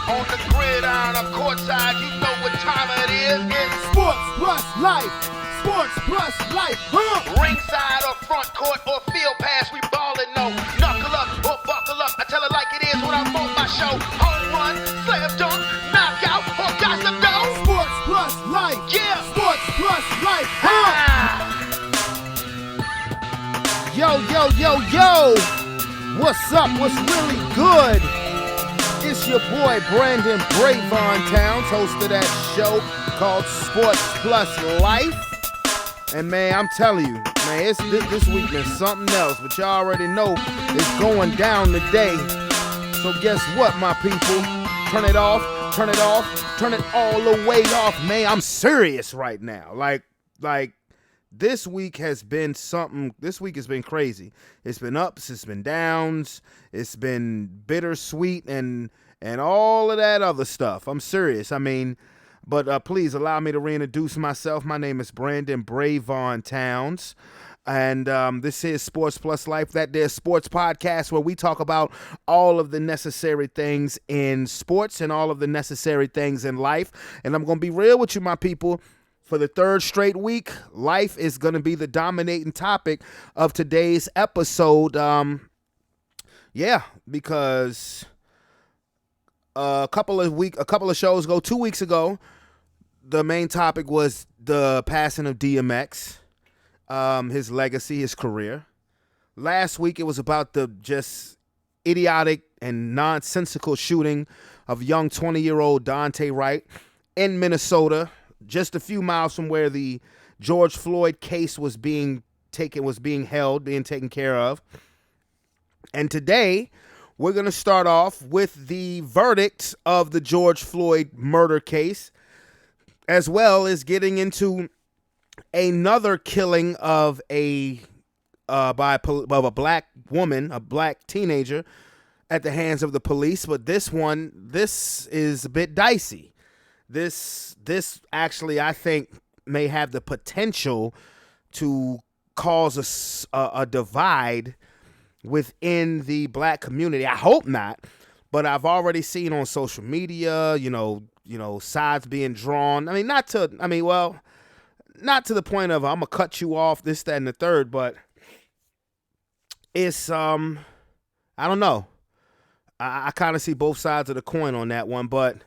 On the gridiron or courtside, you know what time it is. It's Sports plus life. Sports plus life. ringside or front court or field pass, we ballin', no. Knuckle up or buckle up. I tell it like it is when I'm on my show. Home run, slam dunk, knockout, or got to go. Sports plus life. Yeah. Sports plus life. Yo, yo, yo, yo. What's up? What's really good? It's your boy Brandon Brevon Towns, host of that show called Sports Plus Life. And man, I'm telling you, man, this week been something else, but y'all already know it's going down today. So guess what, my people? Turn it off, turn it off, turn it all the way off. Man, I'm serious right now. Like this week has been something. This week has been crazy. It's been ups, it's been downs, it's been bittersweet and all of that other stuff. I'm serious. I mean, but please allow me to reintroduce myself. My name is Brandon Brevon Towns, and this is Sports Plus Life, that there sports podcast where we talk about all of the necessary things in sports and all of the necessary things in life. And I'm going to be real with you, my people. For the third straight week, life is going to be the dominating topic of today's episode. Because a couple of shows ago, 2 weeks ago, the main topic was the passing of DMX, his legacy, his career. Last week, it was about the just idiotic and nonsensical shooting of young 20-year-old Dante Wright in Minnesota, just a few miles from where the George Floyd case was being taken care of. And today, we're going to start off with the verdict of the George Floyd murder case, as well as getting into another killing of a black woman, a black teenager, at the hands of the police. But this is a bit dicey. This actually, I think, may have the potential to cause a divide within the black community. I hope not, but I've already seen on social media, you know, sides being drawn. I mean, not to the point of I'm gonna cut you off, this, that, and the third, but it's I don't know. I kind of see both sides of the coin on that one, but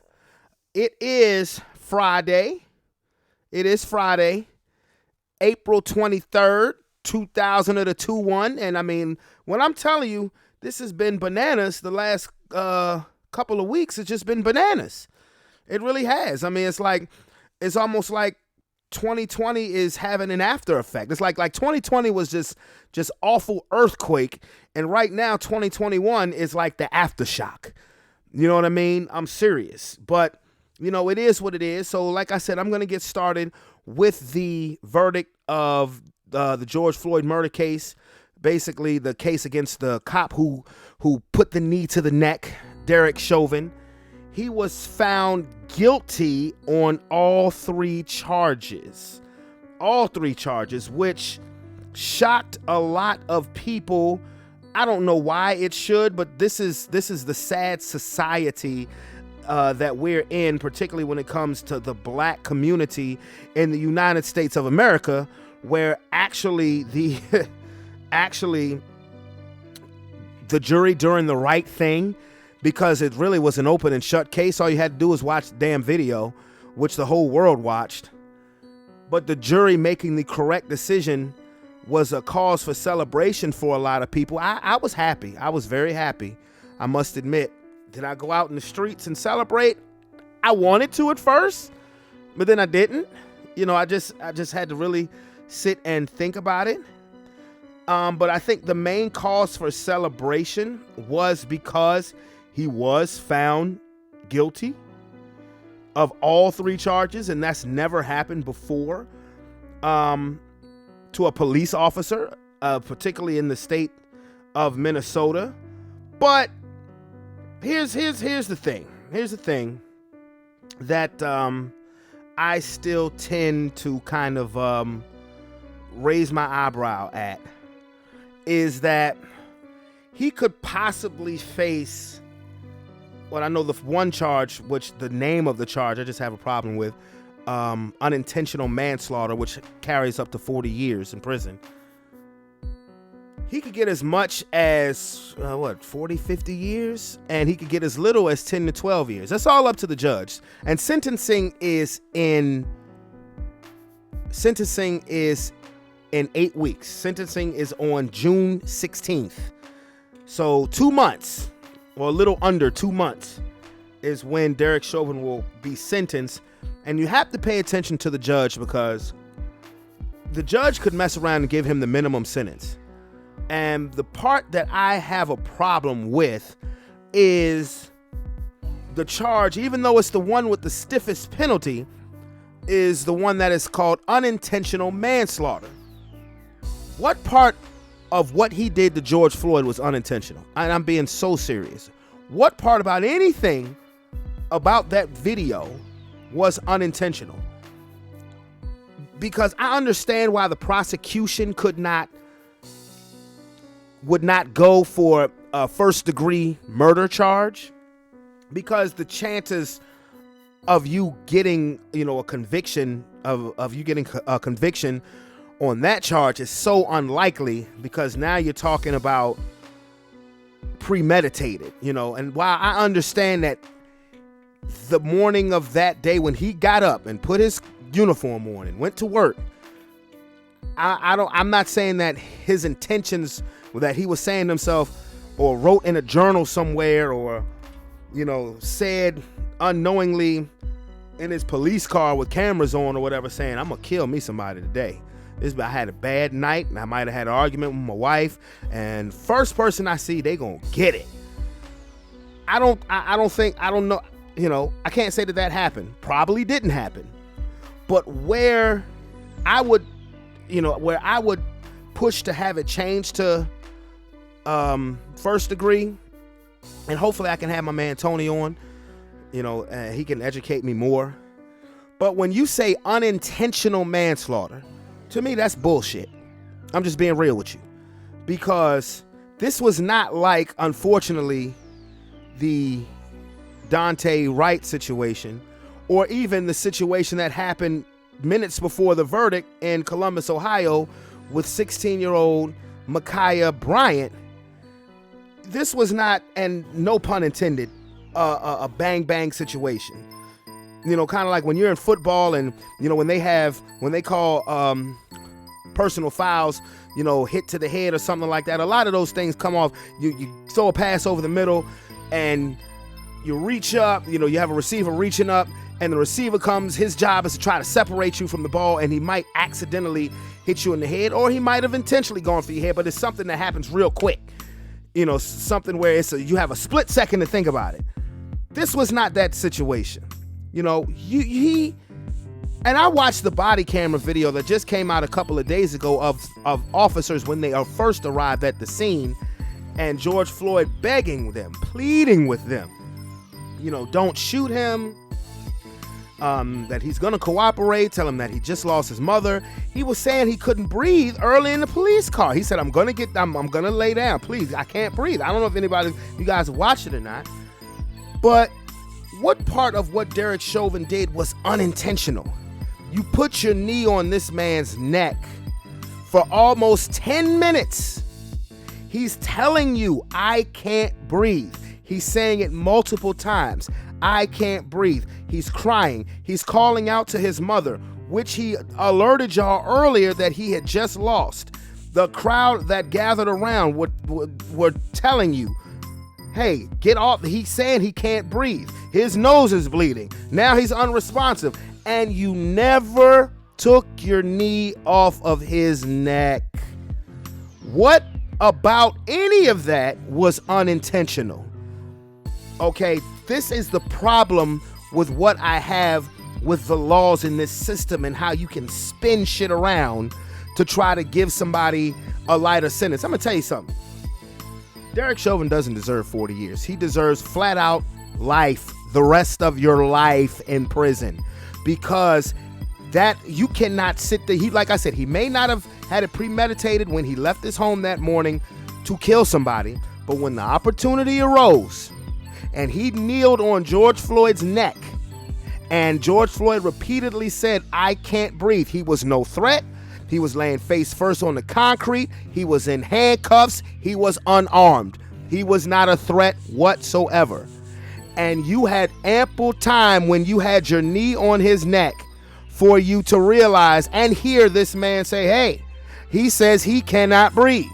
it is Friday. It is Friday, April 23rd, 2021. And I mean, when I'm telling you, this has been bananas the last couple of weeks. It's just been bananas. It really has. I mean, it's almost like 2020 is having an after effect. It's like 2020 was just awful earthquake. And right now, 2021 is like the aftershock. You know what I mean? I'm serious. But it is what it is. So like I said, I'm going to get started with the verdict of the George Floyd murder case. Basically, the case against the cop who put the knee to the neck, Derek Chauvin. He was found guilty on all three charges. All three charges, which shocked a lot of people. I don't know why it should, but this is the sad society that we're in, particularly when it comes to the black community in the United States of America, where actually the jury doing the right thing, because it really was an open and shut case. All you had to do was watch the damn video, which the whole world watched. But the jury making the correct decision was a cause for celebration for a lot of people. I was happy. I was very happy, I must admit. Did I go out in the streets and celebrate? I wanted to at first, but then I didn't. I just had to really sit and think about it. But I think the main cause for celebration was because he was found guilty of all three charges, and that's never happened before to a police officer, particularly in the state of Minnesota. But here's the thing. Here's the thing that I still tend to kind of raise my eyebrow at, is that he could possibly face I know the one charge, which the name of the charge I just have a problem with, unintentional manslaughter, which carries up to 40 years in prison. He could get as much as, 40, 50 years? And he could get as little as 10 to 12 years. That's all up to the judge. And sentencing is in 8 weeks. Sentencing is on June 16th. So 2 months, or a little under 2 months, is when Derek Chauvin will be sentenced. And you have to pay attention to the judge, because the judge could mess around and give him the minimum sentence. And the part that I have a problem with is the charge, even though it's the one with the stiffest penalty, is the one that is called unintentional manslaughter. What part of what he did to George Floyd was unintentional? And I'm being so serious. What part about anything about that video was unintentional? Because I understand why the prosecution would not go for a first-degree murder charge, because the chances of you getting, a conviction of you getting a conviction on that charge is so unlikely, because now you're talking about premeditated, and while I understand that the morning of that day when he got up and put his uniform on and went to work, I'm not saying that his intentions, that he was saying to himself or wrote in a journal somewhere, or said unknowingly in his police car with cameras on or whatever, saying, I'm gonna kill me somebody today. I had a bad night, and I might have had an argument with my wife, and first person I see, they gonna get it. I don't know, I can't say that happened. Probably didn't happen. But where I would push to have it changed to first degree, and hopefully I can have my man Tony on, he can educate me more. But when you say unintentional manslaughter, to me that's bullshit. I'm just being real with you, because this was not like, unfortunately, the Dante Wright situation, or even the situation that happened minutes before the verdict in Columbus, Ohio, with 16-year-old Makiyah Bryant. This was not, and no pun intended, a bang situation. Kind of like when you're in football, and when they call personal fouls, hit to the head or something like that. A lot of those things come off. You throw a pass over the middle, and you reach up. You have a receiver reaching up, and the receiver comes. His job is to try to separate you from the ball, and he might accidentally hit you in the head, or he might have intentionally gone for your head. But it's something that happens real quick. Something where you have a split second to think about it. This was not that situation. And I watched the body camera video that just came out a couple of days ago of officers when they first arrived at the scene, and George Floyd begging them, pleading with them, don't shoot him, that he's gonna cooperate, tell him that he just lost his mother. He was saying he couldn't breathe early in the police car. He said, I'm gonna lay down, please, I can't breathe. I don't know if you guys watched it or not, but what part of what Derek Chauvin did was unintentional? You put your knee on this man's neck for almost 10 minutes. He's telling you, I can't breathe. He's saying it multiple times. I can't breathe. He's crying. He's calling out to his mother, which he alerted y'all earlier that he had just lost. The crowd that gathered around were telling you, hey, get off. He's saying he can't breathe. His nose is bleeding. Now he's unresponsive. And you never took your knee off of his neck. What about any of that was unintentional? Okay, this is the problem with what I have with the laws in this system, and how you can spin shit around to try to give somebody a lighter sentence. I'm gonna tell you something. Derek Chauvin doesn't deserve 40 years. He deserves flat out life, the rest of your life in prison, because that you cannot sit there. Like I said, he may not have had it premeditated when he left his home that morning to kill somebody, but when the opportunity arose, and he kneeled on George Floyd's neck. And George Floyd repeatedly said, "I can't breathe." He was no threat. He was laying face first on the concrete. He was in handcuffs. He was unarmed. He was not a threat whatsoever. And you had ample time when you had your knee on his neck for you to realize and hear this man say, "Hey, he says he cannot breathe."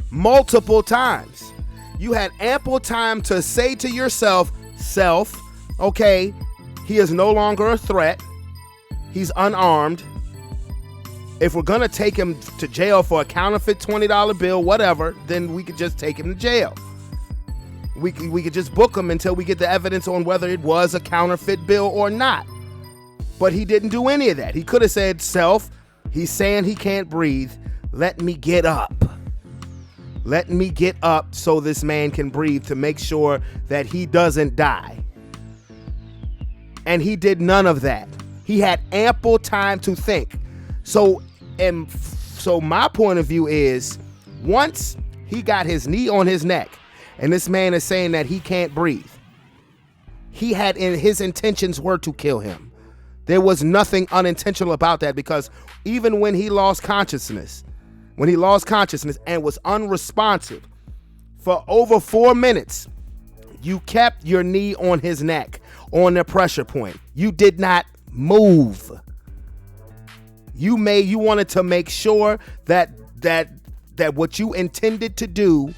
Multiple times. You had ample time to say to yourself, okay, he is no longer a threat. He's unarmed. If we're going to take him to jail for a counterfeit $20 bill, whatever, then we could just take him to jail. We could just book him until we get the evidence on whether it was a counterfeit bill or not. But he didn't do any of that. He could have said, he's saying he can't breathe. Let me get up. Let me get up so this man can breathe to make sure that he doesn't die. And he did none of that. He had ample time to think. So my point of view is, once he got his knee on his neck and this man is saying that he can't breathe, his intentions were to kill him. There was nothing unintentional about that, because even when he lost consciousness and was unresponsive for over 4 minutes, you kept your knee on his neck, on the pressure point. You did not move. You wanted to make sure that what you intended to do,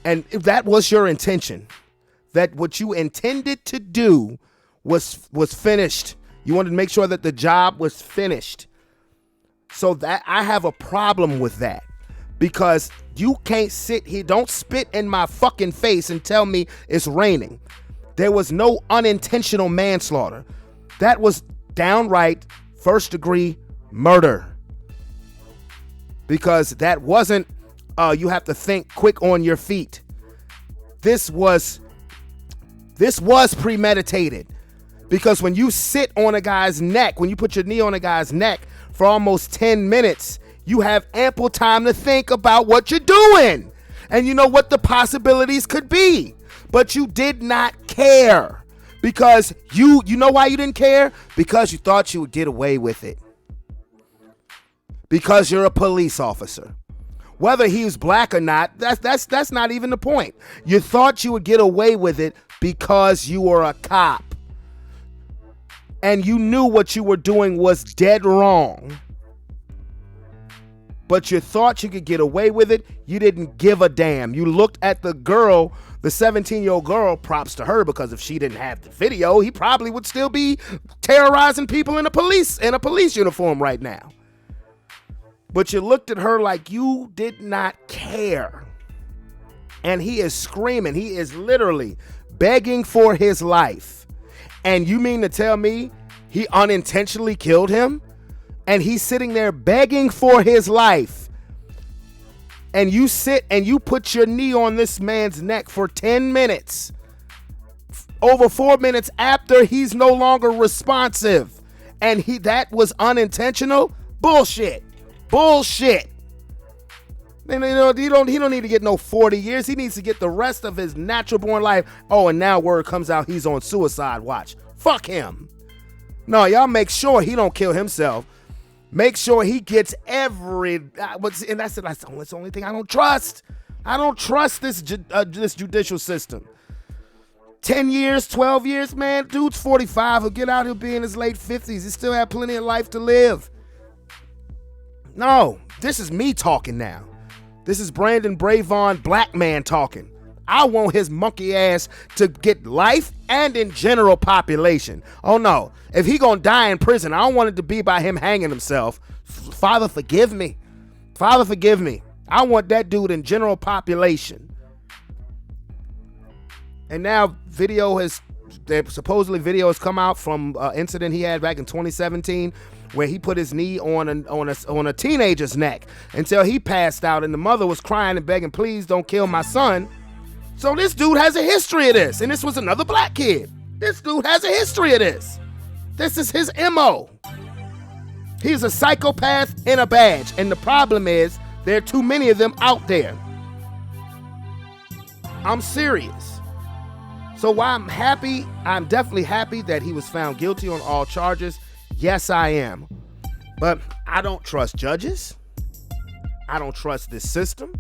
and that was your intention, that what you intended to do was finished. You wanted to make sure that the job was finished. So that I have a problem with that, because you can't sit here, don't spit in my fucking face and tell me it's raining. There was no unintentional manslaughter. That was downright first degree murder. Because that wasn't, you have to think quick on your feet. This was premeditated. Because when you sit on a guy's neck, when you put your knee on a guy's neck for almost 10 minutes, you have ample time to think about what you're doing. And you know what the possibilities could be. But you did not care. Because you know why you didn't care? Because you thought you would get away with it. Because you're a police officer. Whether he was black or not, that's not even the point. You thought you would get away with it because you were a cop. And you knew what you were doing was dead wrong. But you thought you could get away with it. You didn't give a damn. You looked at the girl, the 17-year-old girl, props to her, because if she didn't have the video, he probably would still be terrorizing people in a police uniform right now. But you looked at her like you did not care. And he is screaming. He is literally begging for his life. And you mean to tell me he unintentionally killed him? And he's sitting there begging for his life. And you sit and you put your knee on this man's neck for 10 minutes. Over 4 minutes after he's no longer responsive. And that was unintentional? Bullshit. Bullshit. And he don't need to get no 40 years. He needs to get the rest of his natural born life. Oh, and now word comes out he's on suicide watch. Fuck him. No, y'all make sure he don't kill himself. Make sure he gets and that's the only thing I don't trust. I don't trust this judicial system. 10 years, 12 years, man. Dude's 45. He'll get out. He'll be in his late 50s. He still have plenty of life to live. No, this is me talking now. This is Brandon Brevon, black man, talking. I want his monkey ass to get life and in general population. Oh no, if he gonna die in prison, I don't want it to be by him hanging himself. Father, forgive me. Father, forgive me. I want that dude in general population. And now supposedly video has come out from an incident he had back in 2017 where he put his knee on a teenager's neck until he passed out, and the mother was crying and begging, "Please don't kill my son." So this dude has a history of this, and this was another black kid. This dude has a history of this. This is his MO. He's a psychopath in a badge, and the problem is there are too many of them out there. I'm serious. So while I'm definitely happy that he was found guilty on all charges. Yes, I am. But I don't trust judges. I don't trust this system.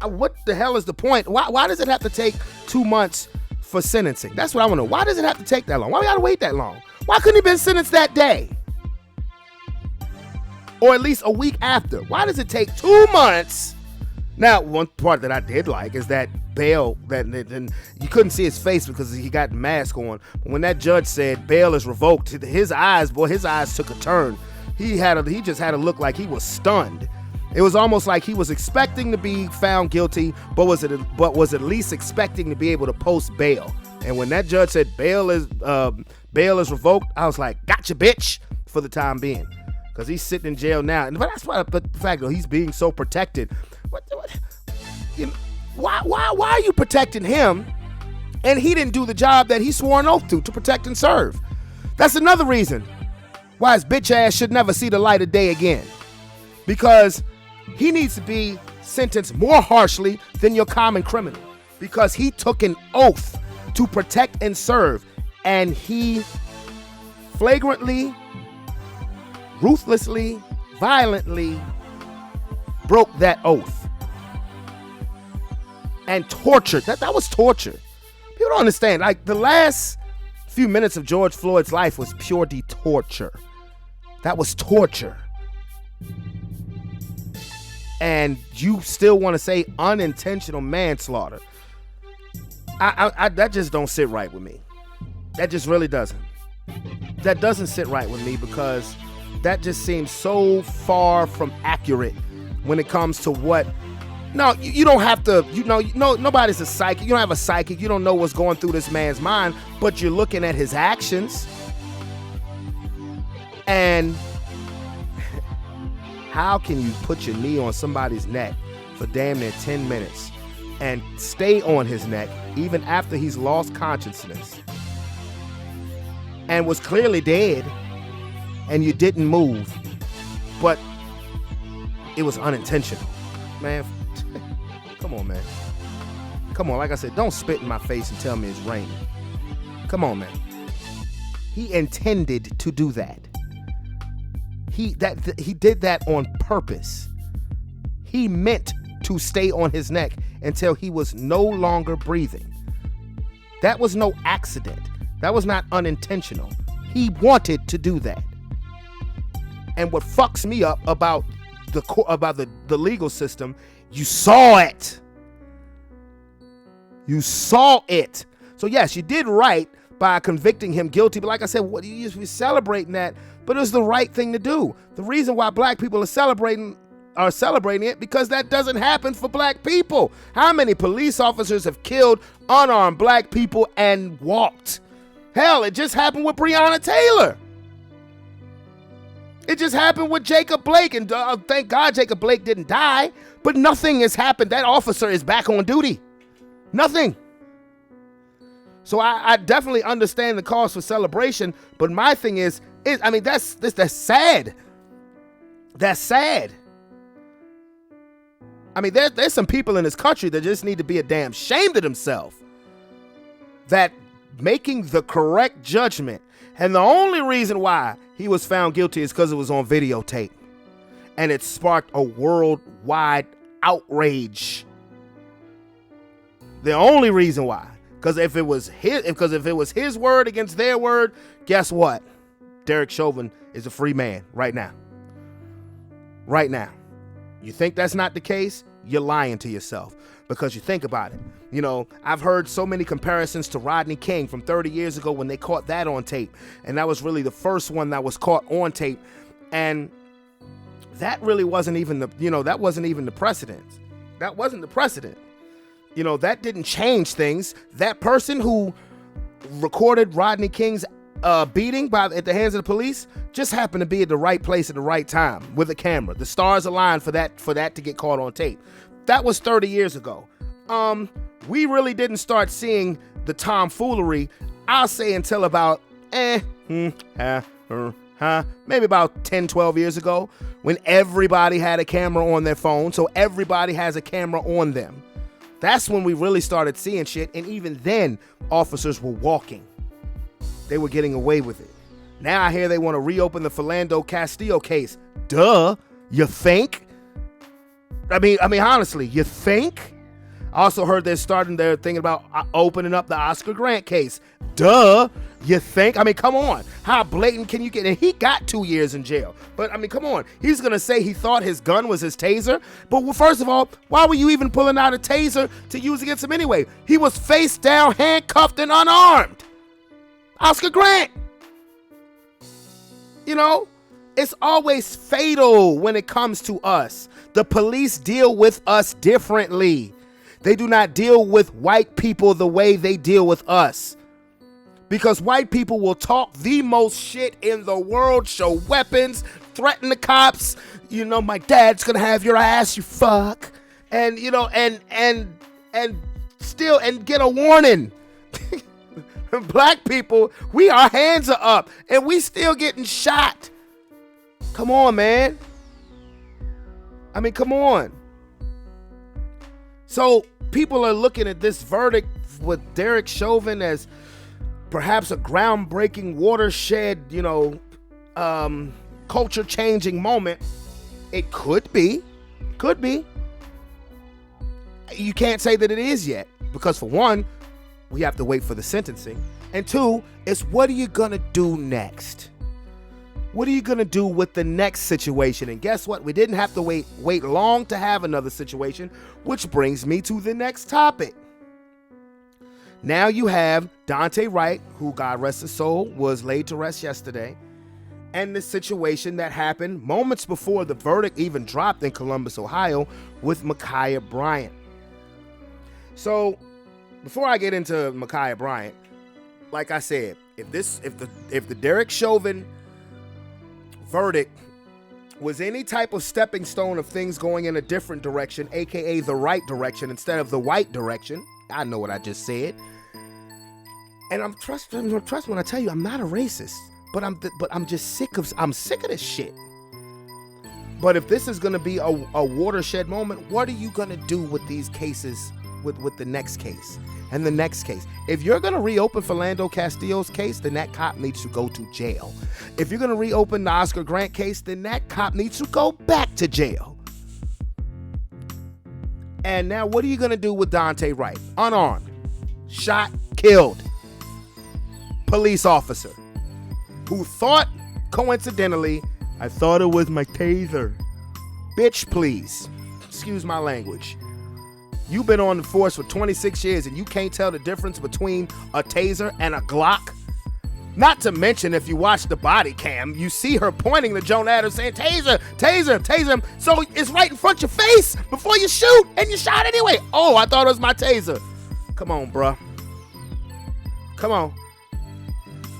What the hell is the point? Why does it have to take 2 months for sentencing? That's what I want to know. Why does it have to take that long? Why we gotta wait that long? Why couldn't he been sentenced that day? Or at least a week after? Why does it take 2 months? Now, one part that I did like is that bail, that you couldn't see his face because he got the mask on. But when that judge said bail is revoked, his eyes took a turn. He just had to look like he was stunned. It was almost like he was expecting to be found guilty, but was at least expecting to be able to post bail. And when that judge said bail is revoked, I was like, gotcha, bitch, for the time being, because he's sitting in jail now. But that's why the fact that he's being so protected. You know, why are you protecting him? And he didn't do the job that he swore an oath to protect and serve. That's another reason why his bitch ass should never see the light of day again, because he needs to be sentenced more harshly than your common criminal, because he took an oath to protect and serve, and he flagrantly, ruthlessly, violently broke that oath and tortured. That was torture. People don't understand. Like, the last few minutes of George Floyd's life was pure torture. That was torture. And you still want to say unintentional manslaughter. I that just don't sit right with me. That just really doesn't. That doesn't sit right with me, because that just seems so far from accurate when it comes to what. No, you don't have to, nobody's a psychic. You don't have a psychic. You don't know what's going through this man's mind, but you're looking at his actions. And how can you put your knee on somebody's neck for damn near 10 minutes and stay on his neck even after he's lost consciousness and was clearly dead, and you didn't move, but it was unintentional? Man, come on, man. Come on, like I said, don't spit in my face and tell me it's raining. Come on, man. He intended to do that. He did that on purpose. He meant to stay on his neck until he was no longer breathing. That was no accident. That was not unintentional. He wanted to do that. And what fucks me up about the legal system, you saw it. You saw it. So yes, you did right by convicting him guilty. But like I said, we're celebrating that, but it was the right thing to do. The reason why black people are celebrating it because that doesn't happen for black people. How many police officers have killed unarmed black people and walked? Hell, it just happened with Breonna Taylor. It just happened with Jacob Blake, and thank God Jacob Blake didn't die, but nothing has happened. That officer is back on duty. Nothing. So I definitely understand the cause for celebration, but my thing is that's sad. That's sad. I mean, there's some people in this country that just need to be a damn ashamed of themselves. That making the correct judgment, and the only reason why he was found guilty is because it was on videotape, and it sparked a worldwide outrage. The only reason why, because if it was his word against their word, guess what? Derek Chauvin is a free man right now. Right now. You think that's not the case? You're lying to yourself, because you think about it. You know, I've heard so many comparisons to Rodney King from 30 years ago when they caught that on tape. And that was really the first one that was caught on tape. And that really wasn't even the precedent. That wasn't the precedent. You know, that didn't change things. That person who recorded Rodney King's beating at the hands of the police just happened to be at the right place at the right time with a camera. The stars aligned for that to get caught on tape. That was 30 years ago. We really didn't start seeing the tomfoolery, I'll say, until about maybe about 10, 12 years ago, when everybody had a camera on their phone. So everybody has a camera on them. That's when we really started seeing shit. And even then, officers were walking. They were getting away with it. Now I hear they want to reopen the Philando Castillo case. Duh. You think? I mean, honestly, you think? I also heard they're thinking about opening up the Oscar Grant case. Duh. You think? I mean, come on. How blatant can you get? And he got 2 years in jail. But, I mean, come on. He's going to say he thought his gun was his taser. But, well, first of all, why were you even pulling out a taser to use against him anyway? He was face down, handcuffed, and unarmed. Oscar Grant. You know, it's always fatal when it comes to us. The police deal with us differently. They do not deal with white people the way they deal with us. Because white people will talk the most shit in the world, show weapons, threaten the cops. You know, my dad's gonna have your ass, you fuck. And, you know, and get a warning. Black people, our hands are up and we still getting shot. Come on, man. I mean, come on. So people are looking at this verdict with Derek Chauvin as perhaps a groundbreaking watershed, you know, culture changing moment. It could be. You can't say that it is yet because for one, we have to wait for the sentencing. And two, it's what are you gonna do next? What are you gonna do with the next situation? And guess what? We didn't have to wait long to have another situation, which brings me to the next topic. Now you have Daunte Wright, who, God rest his soul, was laid to rest yesterday, and the situation that happened moments before the verdict even dropped in Columbus, Ohio, with Makiyah Bryant. So, before I get into Makiyah Bryant, like I said, if the Derek Chauvin verdict was any type of stepping stone of things going in a different direction, aka the right direction instead of the white direction, I know what I just said. And I'm trust when I tell you I'm not a racist, but I'm just sick of this shit. But if this is gonna be a watershed moment, what are you gonna do with these cases, with the next case and the next case? If you're gonna reopen Philando Castillo's case, then that cop needs to go to jail. If you're gonna reopen the Oscar Grant case, then that cop needs to go back to jail. And now what are you gonna do with Daunte Wright? Unarmed, shot, killed. Police officer who thought, coincidentally, I thought it was my taser. Bitch, please. Excuse my language. You've been on the force for 26 years and you can't tell the difference between a taser and a Glock? Not to mention, if you watch the body cam, you see her pointing to Joan Adams saying, taser, taser, taser. So it's right in front of your face before you shoot, and you shot anyway. Oh, I thought it was my taser. Come on, bruh. Come on.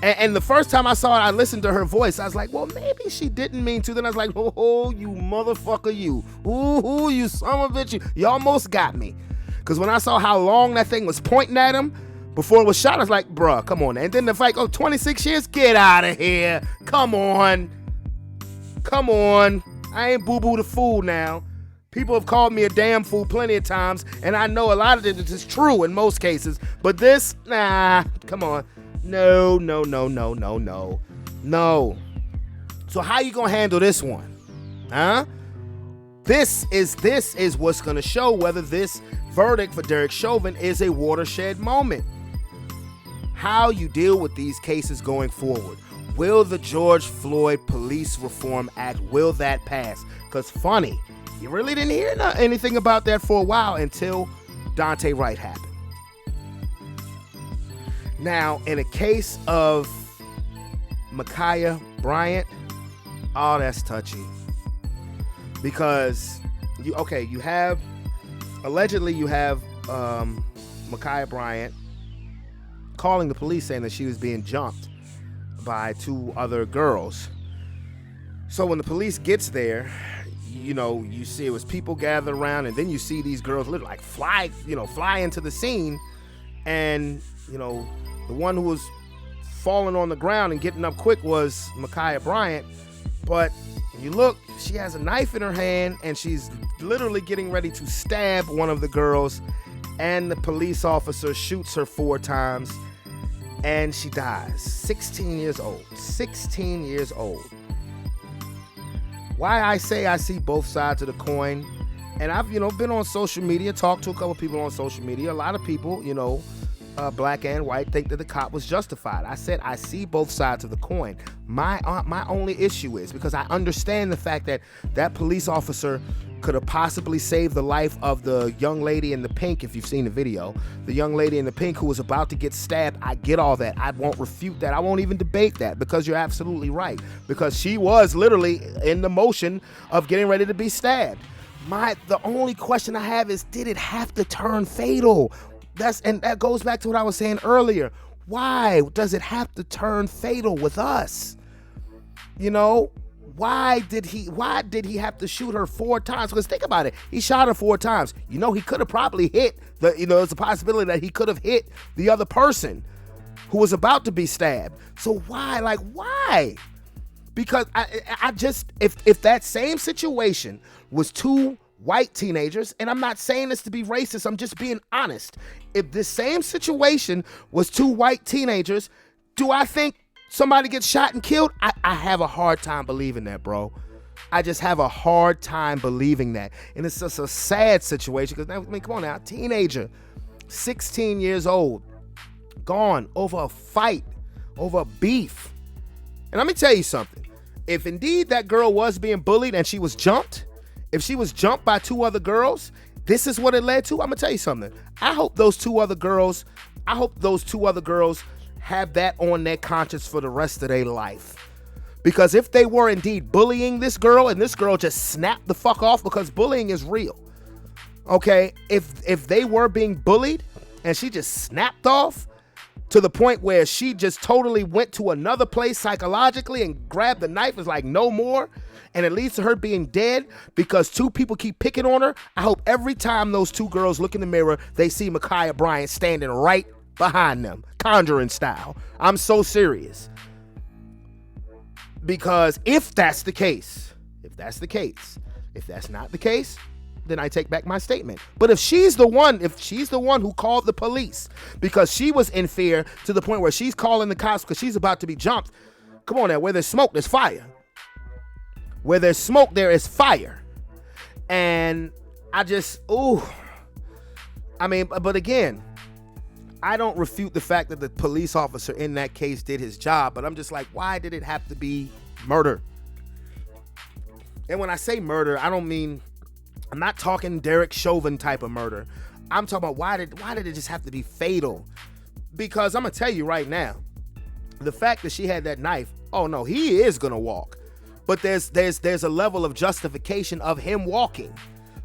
And the first time I saw it, I listened to her voice. I was like, well, maybe she didn't mean to. Then I was like, oh, you motherfucker, you. Ooh, you son of a bitch. You almost got me. Because when I saw how long that thing was pointing at him before it was shot, I was like, bruh, come on. And then the fight, 26 years? Get out of here. Come on. Come on. I ain't boo-boo the fool now. People have called me a damn fool plenty of times, and I know a lot of it is true in most cases. But this, nah, come on. No. So how you gonna handle this one? Huh? This is what's gonna show whether this verdict for Derek Chauvin is a watershed moment. How you deal with these cases going forward. Will the George Floyd Police Reform Act, will that pass? Because funny, you really didn't hear anything about that for a while until Daunte Wright happened. Now, in a case of Makiyah Bryant, oh, that's touchy. Because, you have Makiyah Bryant calling the police saying that she was being jumped by two other girls. So when the police gets there, you see it was people gathered around, and then you see these girls literally like fly into the scene, and, the one who was falling on the ground and getting up quick was Makiyah Bryant. But when you look, she has a knife in her hand and she's literally getting ready to stab one of the girls and the police officer shoots her 4 times, and she dies. 16 years old. 16 years old. Why I say I see both sides of the coin, and I've, been on social media, talked to a couple people on social media. A lot of people, black and white, think that the cop was justified. I said I see both sides of the coin. My only issue is because I understand the fact that that police officer could have possibly saved the life of the young lady in the pink, if you've seen the video. The young lady in the pink who was about to get stabbed. I get all that. I won't refute that. I won't even debate that, because you're absolutely right. Because she was literally in the motion of getting ready to be stabbed. The only question I have is, did it have to turn fatal? And that goes back to what I was saying earlier. Why does it have to turn fatal with us? Why did he have to shoot her 4 times? Because think about it. He shot her 4 times. He could have probably hit there's a possibility that he could have hit the other person who was about to be stabbed. So why? Because I just, if that same situation was 2 white teenagers, and I'm not saying this to be racist, I'm just being honest. If this same situation was 2 white teenagers, do I think somebody gets shot and killed? I have a hard time believing that, bro. I just have a hard time believing that. And it's just a sad situation because, come on now, teenager, 16 years old, gone over a fight, over a beef. And let me tell you something. If indeed that girl was being bullied and she was jumped, if she was jumped by 2 other girls, this is what it led to. I'm gonna tell you something. I hope those two other girls have that on their conscience for the rest of their life. Because if they were indeed bullying this girl and this girl just snapped the fuck off, because bullying is real. Okay, if they were being bullied and she just snapped off to the point where she just totally went to another place psychologically and grabbed the knife, is like no more, and it leads to her being dead because 2 people keep picking on her, I hope every time those 2 girls look in the mirror, they see Micaiah Bryant standing right behind them, Conjuring style. I'm so serious. Because if that's the case, if that's not the case, then I take back my statement. But if she's the one who called the police because she was in fear to the point where she's calling the cops because she's about to be jumped, come on now, where there's smoke, there's fire. Where there's smoke, there is fire. And but again, I don't refute the fact that the police officer in that case did his job, but I'm just like, why did it have to be murder? And when I say murder, I'm not talking Derek Chauvin type of murder. I'm talking about why did it just have to be fatal? Because I'm gonna tell you right now, the fact that she had that knife, oh no, he is gonna walk. But there's a level of justification of him walking,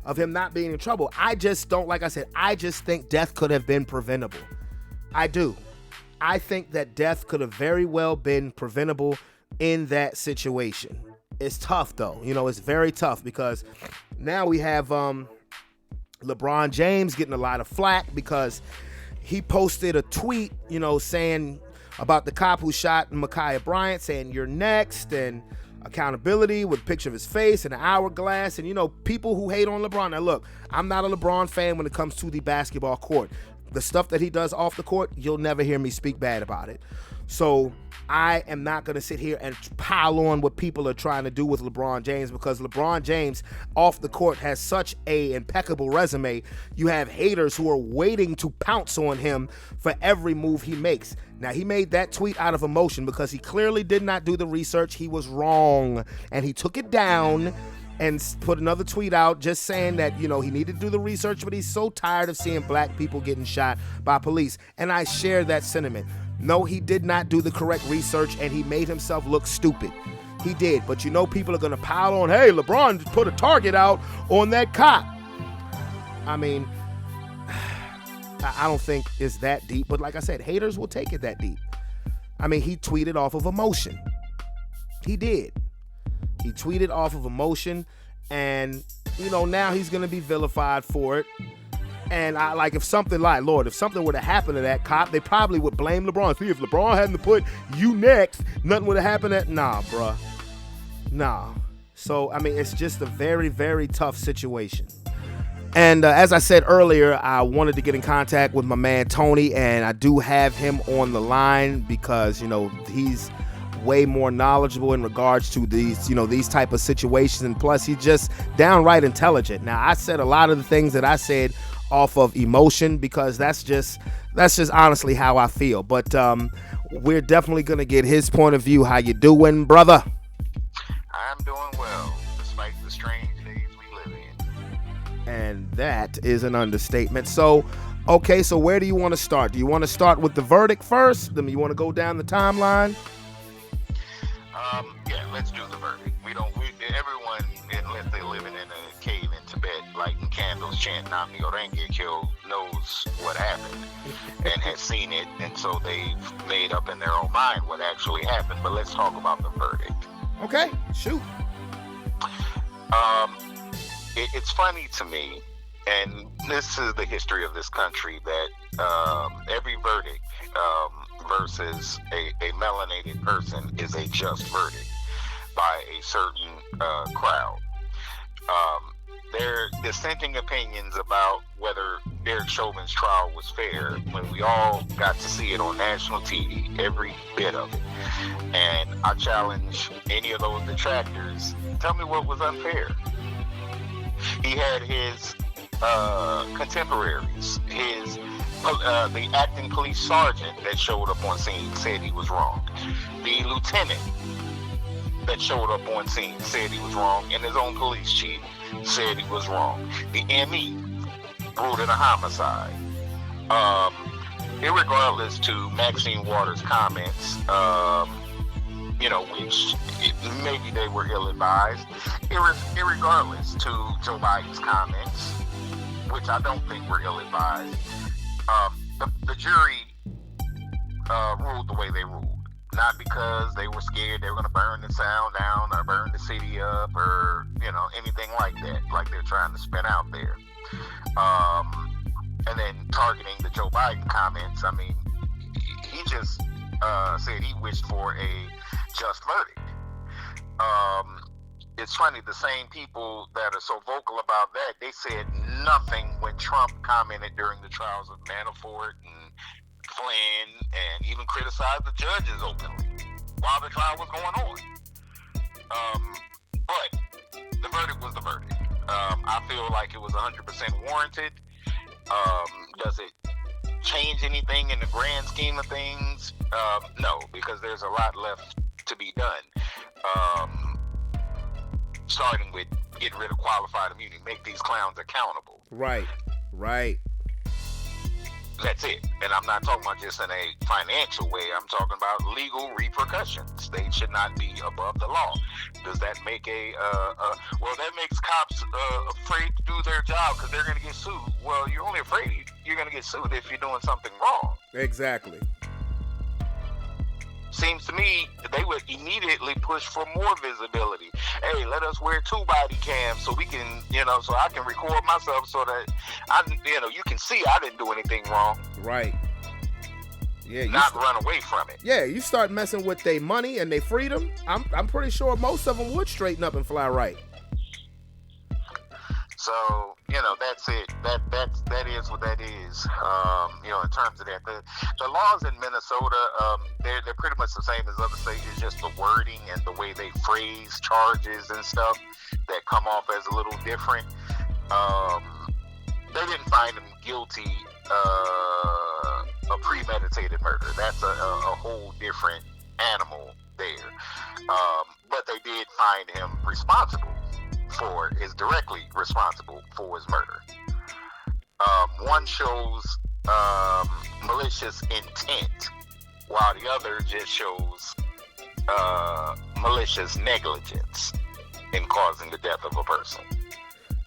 of him not being in trouble. I just don't, like I said, I just think death could have been preventable. I do. I think that death could have very well been preventable in that situation. It's tough though. It's very tough because now we have LeBron James getting a lot of flack because he posted a tweet, saying about the cop who shot Makiyah Bryant, saying you're next, and accountability with a picture of his face and an hourglass. And people who hate on LeBron. Now look, I'm not a LeBron fan when it comes to the basketball court. The stuff that he does off the court, you'll never hear me speak bad about it. So I am not going to sit here and pile on what people are trying to do with LeBron James, because LeBron James off the court has such a impeccable resume. You have haters who are waiting to pounce on him for every move he makes. Now, he made that tweet out of emotion because he clearly did not do the research. He was wrong, and he took it down and put another tweet out just saying that, he needed to do the research, but he's so tired of seeing black people getting shot by police. And I share that sentiment. No, he did not do the correct research, and he made himself look stupid. He did. But people are going to pile on, hey, LeBron put a target out on that cop. I don't think it's that deep. But like I said, haters will take it that deep. He tweeted off of emotion. He did. He tweeted off of emotion, and, now he's going to be vilified for it. And if something were to happen to that cop, they probably would blame LeBron. See, if LeBron hadn't put you next, nothing would have happened. Nah, bruh. Nah. So, it's just a very, very tough situation. And as I said earlier, I wanted to get in contact with my man Tony, and I do have him on the line because, he's way more knowledgeable in regards to these type of situations, and plus he's just downright intelligent. Now, I said a lot of the things that I said off of emotion because that's just honestly how I feel. But we're definitely gonna get his point of view. How you doing, brother? I'm doing well, despite the strange days we live in. And that is an understatement. So, okay, so where do you want to start? Do you want to start with the verdict first? Then you want to go down the timeline? Yeah, let's do the verdict. Everyone, unless they're living in a cave in Tibet, lighting candles, chanting Nam Myoho Renge Kyo, knows what happened and has seen it, and so they've made up in their own mind what actually happened. But let's talk about the verdict. Okay, shoot. It's funny to me, and this is the history of this country, that every verdict versus a melanated person is a just verdict by a certain crowd. There are dissenting opinions about whether Derek Chauvin's trial was fair when we all got to see it on national TV, every bit of it. And I challenge any of those detractors, tell me what was unfair. He had his contemporaries, the acting police sergeant that showed up on scene said he was wrong. The lieutenant that showed up on scene said he was wrong, and his own police chief said he was wrong. The ME ruled it a homicide. Irregardless to Maxine Waters' comments, which maybe they were ill-advised. Irregardless to Joe Biden's comments, which I don't think were ill-advised, the jury ruled the way they ruled. Not because they were scared they were going to burn the sound down or burn the city up or, anything like that, like they're trying to spin out there. And then targeting the Joe Biden comments, I mean, he just said he wished for a just verdict. It's funny, the same people that are so vocal about that, they said nothing when Trump commented during the trials of Manafort and Flynn, and even criticized the judges openly while the trial was going on. But the verdict was the verdict. I feel like it was 100% warranted. Does it change anything in the grand scheme of things? No, because there's a lot left to be done. Starting with getting rid of qualified immunity, make these clowns accountable. Right. That's it. And I'm not talking about just in a financial way. I'm talking about legal repercussions. They should not be above the law. Does that make that makes cops afraid to do their job because they're going to get sued? Well, you're only afraid you're going to get sued if you're doing something wrong. Exactly. Seems to me they would immediately push for more visibility. Hey, let us wear 2 body cams so we can, so I can record myself so that you can see I didn't do anything wrong. Right. Yeah. Not run away from it. Yeah, you start messing with their money and their freedom. I'm pretty sure most of them would straighten up and fly right. So, that's it. That is what that is. In terms of that, the laws in Minnesota, they're pretty much the same as other states. It's just the wording and the way they phrase charges and stuff that come off as a little different. They didn't find him guilty of premeditated murder. That's a whole different animal there. But they did find him directly responsible for his murder. One shows malicious intent, while the other just shows malicious negligence in causing the death of a person.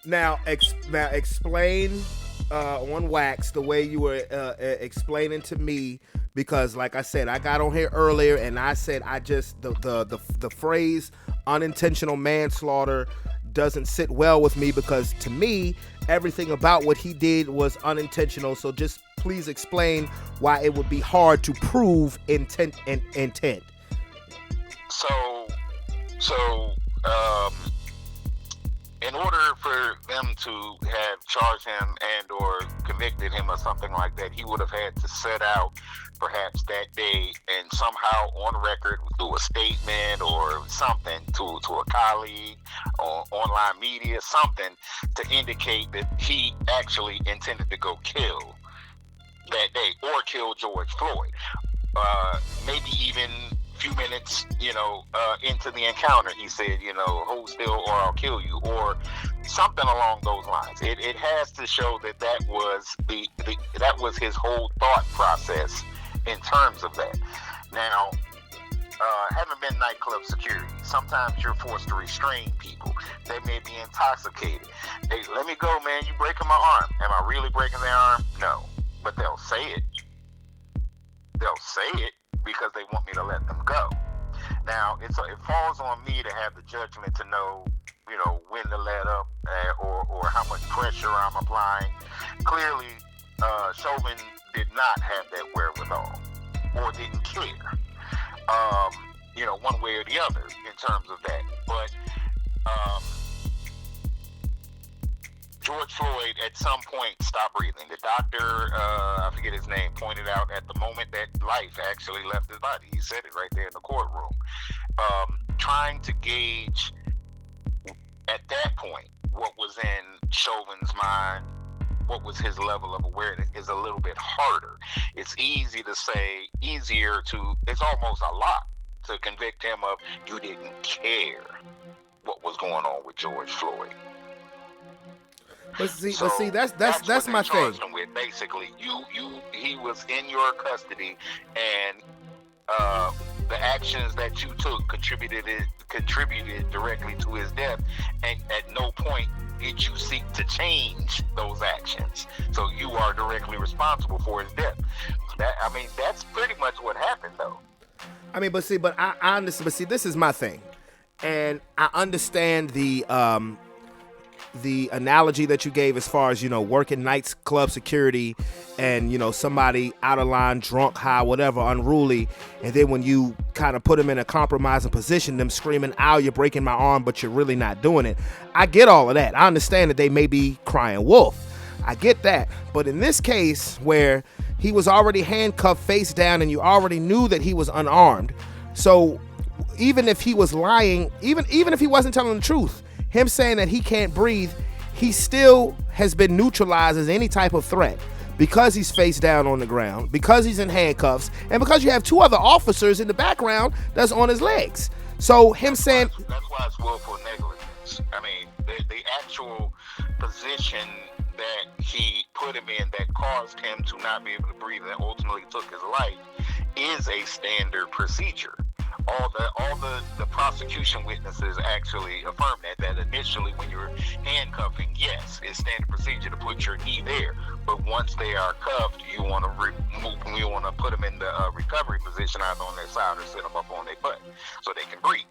Now explain on wax the way you were explaining to me, because like I said, I got on here earlier and I said the phrase unintentional manslaughter doesn't sit well with me, because to me everything about what he did was unintentional. So just please explain why it would be hard to prove intent. So in order for them to have charged him and or convicted him or something like that, he would have had to set out perhaps that day and somehow on record through a statement or something to a colleague or online media, something to indicate that he actually intended to go kill that day or kill George Floyd. Maybe even few minutes, into the encounter, he said, hold still or I'll kill you, or something along those lines. It has to show that was that was his whole thought process in terms of that. Now, having been nightclub security, sometimes you're forced to restrain people. They may be intoxicated. Hey, let me go, man. You breaking my arm. Am I really breaking their arm? No. But they'll say it. They'll say it because they want me to let them go. Now, it falls on me to have the judgment to know, when to let up or how much pressure I'm applying. Clearly, Chauvin did not have that wherewithal or didn't care, one way or the other in terms of that. But George Floyd at some point stopped breathing. The doctor, I forget his name, pointed out at the moment that life actually left his body. He said it right there in the courtroom. Trying to gauge at that point what was in Chauvin's mind, what was his level of awareness, is a little bit harder. It's easier to, it's almost a lot to convict him of you didn't care what was going on with George Floyd. But see, that's my thing. With. Basically, he was in your custody, and the actions that you took contributed directly to his death, and at no point did you seek to change those actions. So you are directly responsible for his death. That's pretty much what happened, though. I understand. But see, this is my thing, and I understand the analogy that you gave as far as, working nights club security and, somebody out of line, drunk, high, whatever, unruly. And then when you kind of put them in a compromising position, them screaming, ow, you're breaking my arm, but you're really not doing it. I get all of that. I understand that they may be crying wolf. I get that. But in this case where he was already handcuffed face down and you already knew that he was unarmed. So even if he was lying, even if he wasn't telling the truth, him saying that he can't breathe, he still has been neutralized as any type of threat because he's face down on the ground, because he's in handcuffs, and because you have two other officers in the background that's on his legs. So him saying... That's why it's willful negligence. The actual position that he put him in that caused him to not be able to breathe and ultimately took his life is a standard procedure. All the prosecution witnesses actually affirm that initially when you're handcuffing, yes, it's standard procedure to put your knee there. But once they are cuffed, you want to put them in the recovery position, either on their side or sit them up on their butt so they can breathe.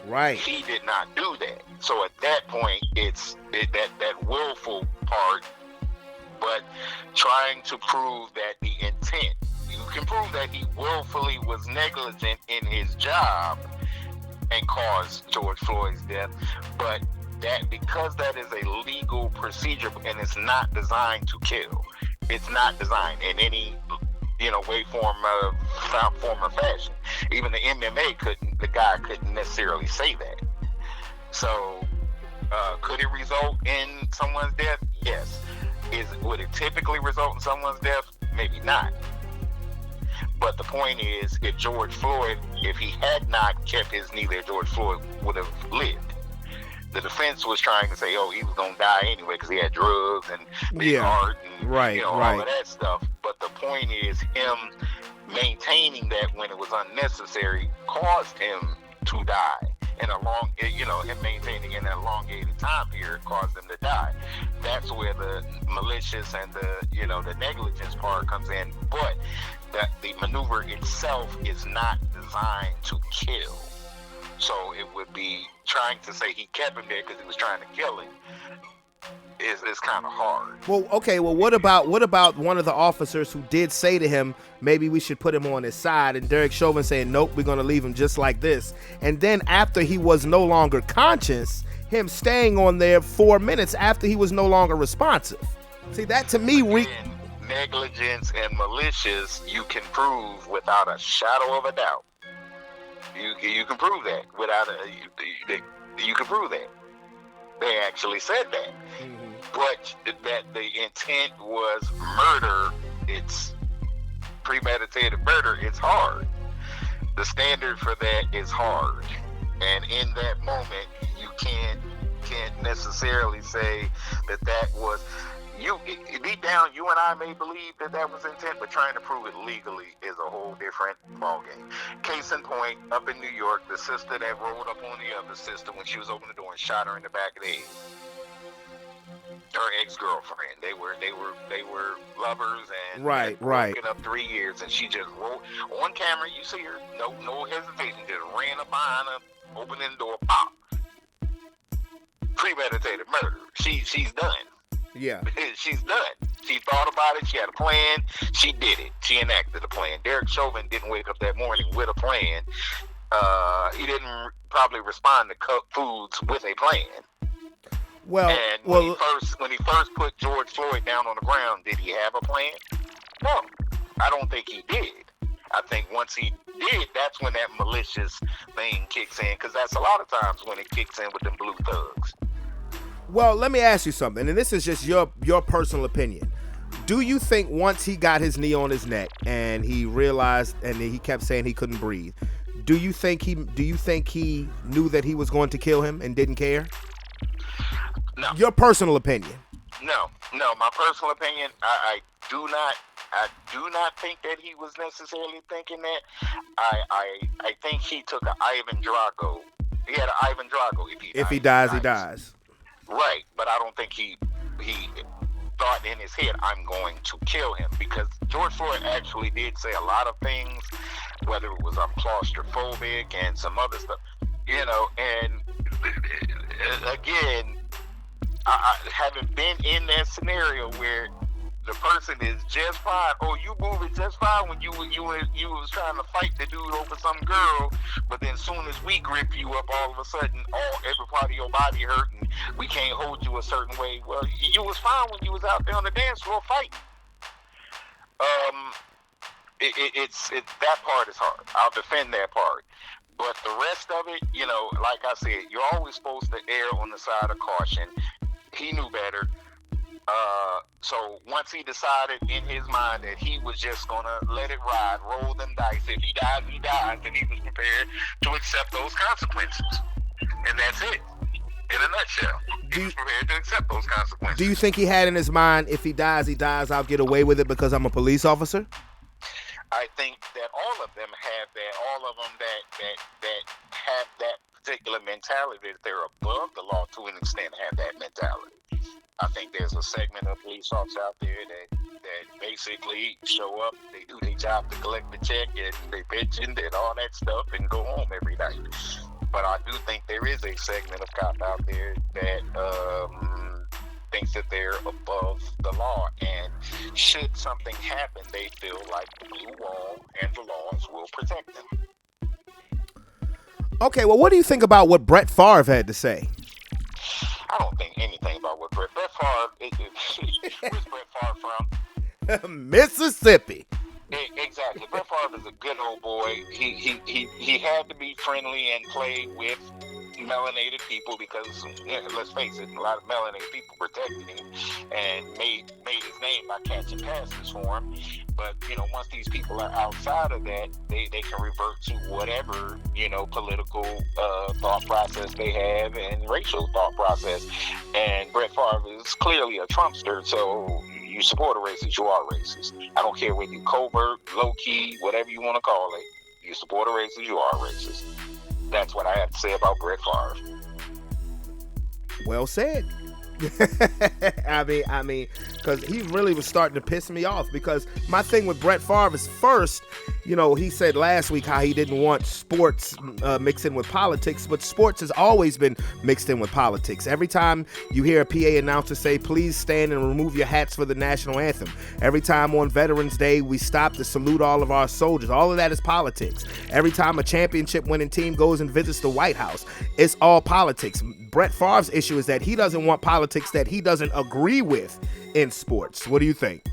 Right. He did not do that. So at that point, it's that willful part, but trying to prove that the intent. You can prove that he willfully was negligent in his job and caused George Floyd's death, but that because that is a legal procedure and it's not designed to kill, it's not designed in any way, form or fashion. Even the MMA the guy couldn't necessarily say that. So could it result in someone's death? Yes. Would it typically result in someone's death? Maybe not. But the point is, if he had not kept his knee there, George Floyd would have lived. The defense was trying to say, he was going to die anyway because he had drugs and big heart and all of that stuff. But the point is, him maintaining that when it was unnecessary caused him to die. And him maintaining in that elongated time period caused him to die. That's where the malicious and the negligence part comes in. But that the maneuver itself is not designed to kill. So it would be trying to say he kept him there because he was trying to kill him. is kind of hard. Well, okay. Well, what about one of the officers who did say to him, maybe we should put him on his side, and Derek Chauvin saying, nope, we're going to leave him just like this. And then after he was no longer conscious, him staying on there 4 minutes after he was no longer responsive. See, that to me, negligence and malicious, you can prove without a shadow of a doubt. You can prove that without you can prove that. They actually said that. But that the intent was murder, it's premeditated murder, it's hard. The standard for that is hard. And in that moment, you can't necessarily say that was deep down, you and I may believe that was intent, but trying to prove it legally is a whole different ballgame. Case in point, up in New York, the sister that rolled up on the other sister when she was opening the door and shot her in the back of the head. Her ex-girlfriend. They were lovers and broken up 3 years, and she just rolled on camera. You see her, no hesitation, just ran up behind her, opening the door, pop. Premeditated murder. She's done. Yeah. She's done. She thought about it. She had a plan. She did it. She enacted a plan. Derek Chauvin didn't wake up that morning with a plan. He didn't probably respond to Cup Foods with a plan. And when he first put George Floyd down on the ground, did he have a plan? No, I don't think he did. I think once he did, that's when that malicious thing kicks in, because that's a lot of times when it kicks in with them blue thugs. Well, let me ask you something, and this is just your personal opinion. Do you think once he got his knee on his neck and he realized and he kept saying he couldn't breathe, do you think he knew that he was going to kill him and didn't care? No. Your personal opinion. No. My personal opinion, I do not think that he was necessarily thinking that. I think he took an Ivan Drago. He had an Ivan Drago. If he dies, he dies. Right, but I don't think he thought in his head, I'm going to kill him, because George Floyd actually did say a lot of things, whether it was I'm claustrophobic and some other stuff, and again, I haven't been in that scenario where the person is just fine. Oh, you moving just fine when you was trying to fight the dude over some girl, but then soon as we grip you up, all of a sudden, every part of your body hurt and we can't hold you a certain way. Well, you was fine when you was out there on the dance floor fighting. It's that part is hard. I'll defend that part. But the rest of it, like I said, you're always supposed to err on the side of caution. He knew better. So once he decided in his mind that he was just going to let it ride, roll them dice, if he dies, he dies, then he was prepared to accept those consequences. And that's it. In a nutshell, he was prepared to accept those consequences. Do you think he had in his mind, if he dies, I'll get away with it because I'm a police officer? I think that all of them have that. All of them that have that particular mentality, that they're above the law to an extent, have that mentality. I think there's a segment of police officers out there that basically show up, they do their job to collect the check and they pension and all that stuff and go home every night. But I do think there is a segment of cop out there that thinks that they're above the law, and should something happen, they feel like the blue wall and the laws will protect them. Okay, well, what do you think about what Brett Favre had to say? I don't think anything about what Brett Favre. Where's Brett Favre from? Mississippi. Exactly. Brett Favre is a good old boy. He had to be friendly and play with melanated people because, let's face it, a lot of melanated people protected him and made his name by catching passes for him. But, once these people are outside of that, they can revert to whatever, political thought process they have and racial thought process. And Brett Favre is clearly a Trumpster, so you support a racist, you are racist. I don't care whether you covert, low-key, whatever you want to call it. You support a racist, you are racist. That's what I have to say about Brett Favre. Well said. I mean, because he really was starting to piss me off. Because my thing with Brett Favre is, first, you know, he said last week how he didn't want sports mixed in with politics, but sports has always been mixed in with politics. Every time you hear a PA announcer say, please stand and remove your hats for the national anthem. Every time on Veterans Day we stop to salute all of our soldiers. All of that is politics. Every time a championship winning team goes and visits the White House, it's all politics. Brett Favre's issue is that he doesn't want politics that he doesn't agree with in sports. What do you think?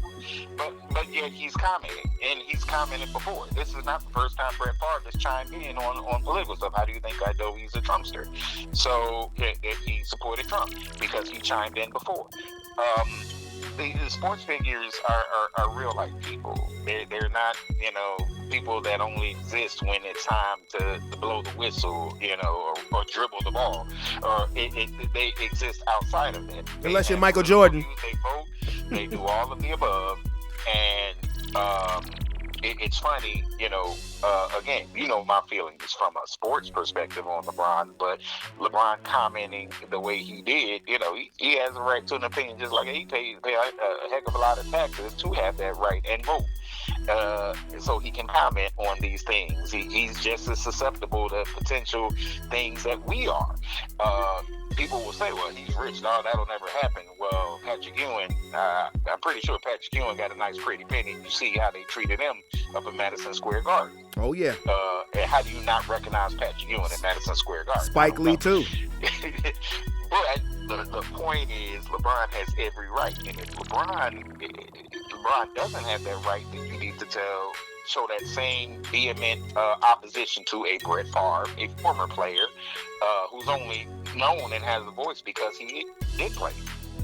But yet he's commenting, and he's commented before. This is not the first time Brett Favre has chimed in on political stuff. How do you think I know he's a Trumpster? So he supported Trump because he chimed in before. The sports figures are real life people. They're not, you know, people that only exist when it's time to blow the whistle, you know, or dribble the ball, or they exist outside of it. Unless you're Michael Jordan. They vote, they do all of the above, and it's funny, you know, again, you know, my feelings from a sports perspective on LeBron, but LeBron commenting the way he did, you know, he has a right to an opinion, just like he pays a heck of a lot of taxes to have that right and vote. So he can comment on these things. He's just as susceptible to potential things that we are. People will say, well, he's rich. No, that'll never happen. Well, Patrick Ewing, I'm pretty sure Patrick Ewing got a nice pretty penny. You see how they treated him up in Madison Square Garden. Oh, yeah. And how do you not recognize Patrick Ewing in Madison Square Garden? Spike Lee, too. But the point is, LeBron has every right. And if LeBron doesn't have that right, then you need to show that same vehement opposition to a Brett Favre, a former player who's only known and has a voice because he did play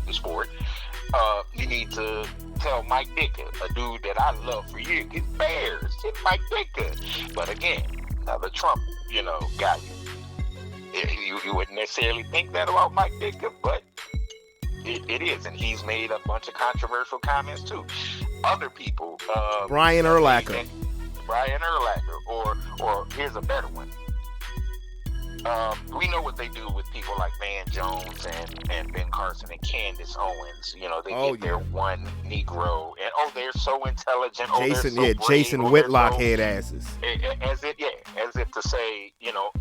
the sport. You need to tell Mike Ditka, a dude that I love for years, his Bears, it's Mike Ditka. But again, another Trump, you know, guy. You wouldn't necessarily think that about Mike Ditka, but it is, and he's made a bunch of controversial comments too. Other people, Brian Urlacher, or here's a better one. We know what they do with people like Van Jones and Ben Carson and Candace Owens. You know, they get their one Negro, and they're so intelligent. Jason, they're so Jason brave, Whitlock head asses. As if to say, you know,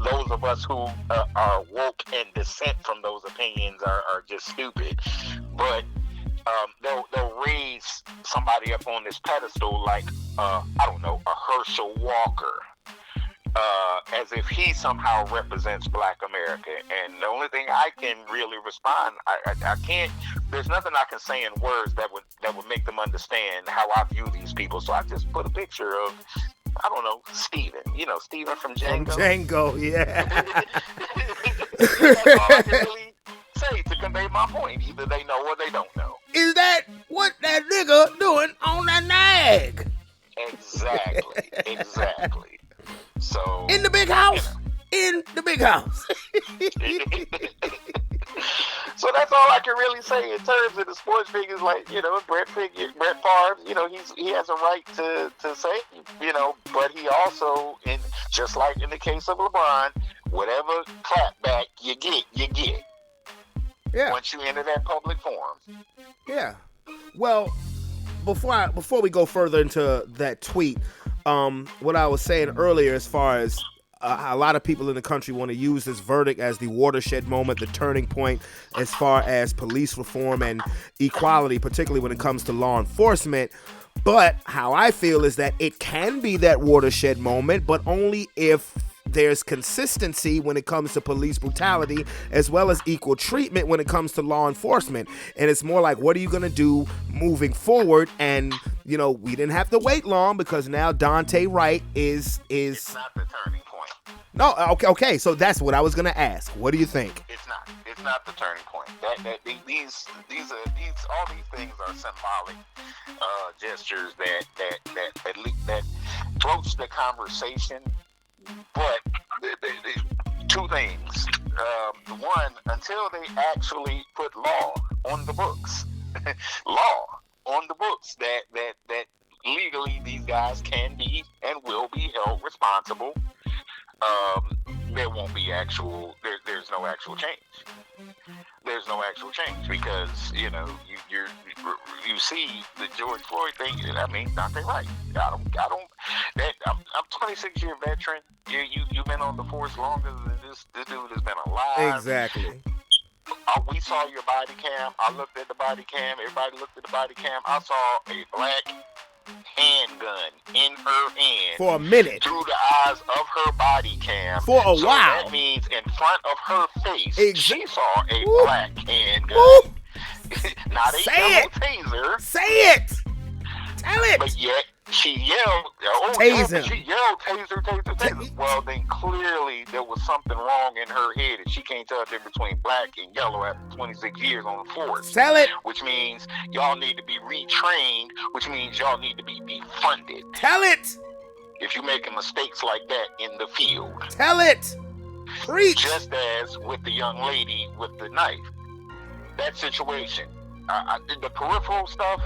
those of us who are woke and dissent from those opinions are just stupid. But they'll raise somebody up on this pedestal like, I don't know, a Herschel Walker, as if he somehow represents Black America. And the only thing I can really respond, I can't, there's nothing I can say in words that would make them understand how I view these people. So I just put a picture of, I don't know, Steven. You know, Steven from Django. Django, yeah. That's all I can really say to convey my point. Either they know or they don't know. Is that what that nigga doing on that nag? Exactly. So in the big house. You know. In the big house. So that's all I can really say in terms of the sports figures, like, you know, Brett Favre, you know, he has a right to say, you know, but he also, just like in the case of LeBron, whatever clapback you get. Yeah. Once you enter that public forum. Yeah. Well, before we go further into that tweet, what I was saying earlier, as far as a lot of people in the country want to use this verdict as the watershed moment, the turning point as far as police reform and equality, particularly when it comes to law enforcement. But how I feel is that it can be that watershed moment, but only if there's consistency when it comes to police brutality, as well as equal treatment when it comes to law enforcement. And it's more like, what are you going to do moving forward? And, you know, we didn't have to wait long because now Dante Wright is... It's not the turning point. No, okay. So that's what I was going to ask. What do you think? It's not the turning point. These all these things are symbolic gestures that floats the conversation. But two things. One, until they actually put law on the books, that legally these guys can be and will be held responsible, there won't be there's no actual change. There's no actual change because, you know, you see the George Floyd thing. I mean, not they right. I'm 26-year veteran. You've been on the force longer than this dude has been alive. Exactly. We saw your body cam. I looked at the body cam. Everybody looked at the body cam. I saw a black handgun in her hand For a minute. through the eyes of her body cam. For a so while. That means in front of her face, she saw a Woo. black handgun. Woo. Not a Say yellow it. taser. Say it. Tell it. But yet she yelled, Taser. She yelled, taser, taser, taser. Well, then clearly there was something wrong in her head, and she can't tell the difference between black and yellow after 26 years on the force. Tell it. Which means y'all need to be retrained, which means y'all need to be defunded. Tell it. If you're making mistakes like that in the field. Tell it. Preach. Just as with the young lady with the knife. That situation. The peripheral stuff,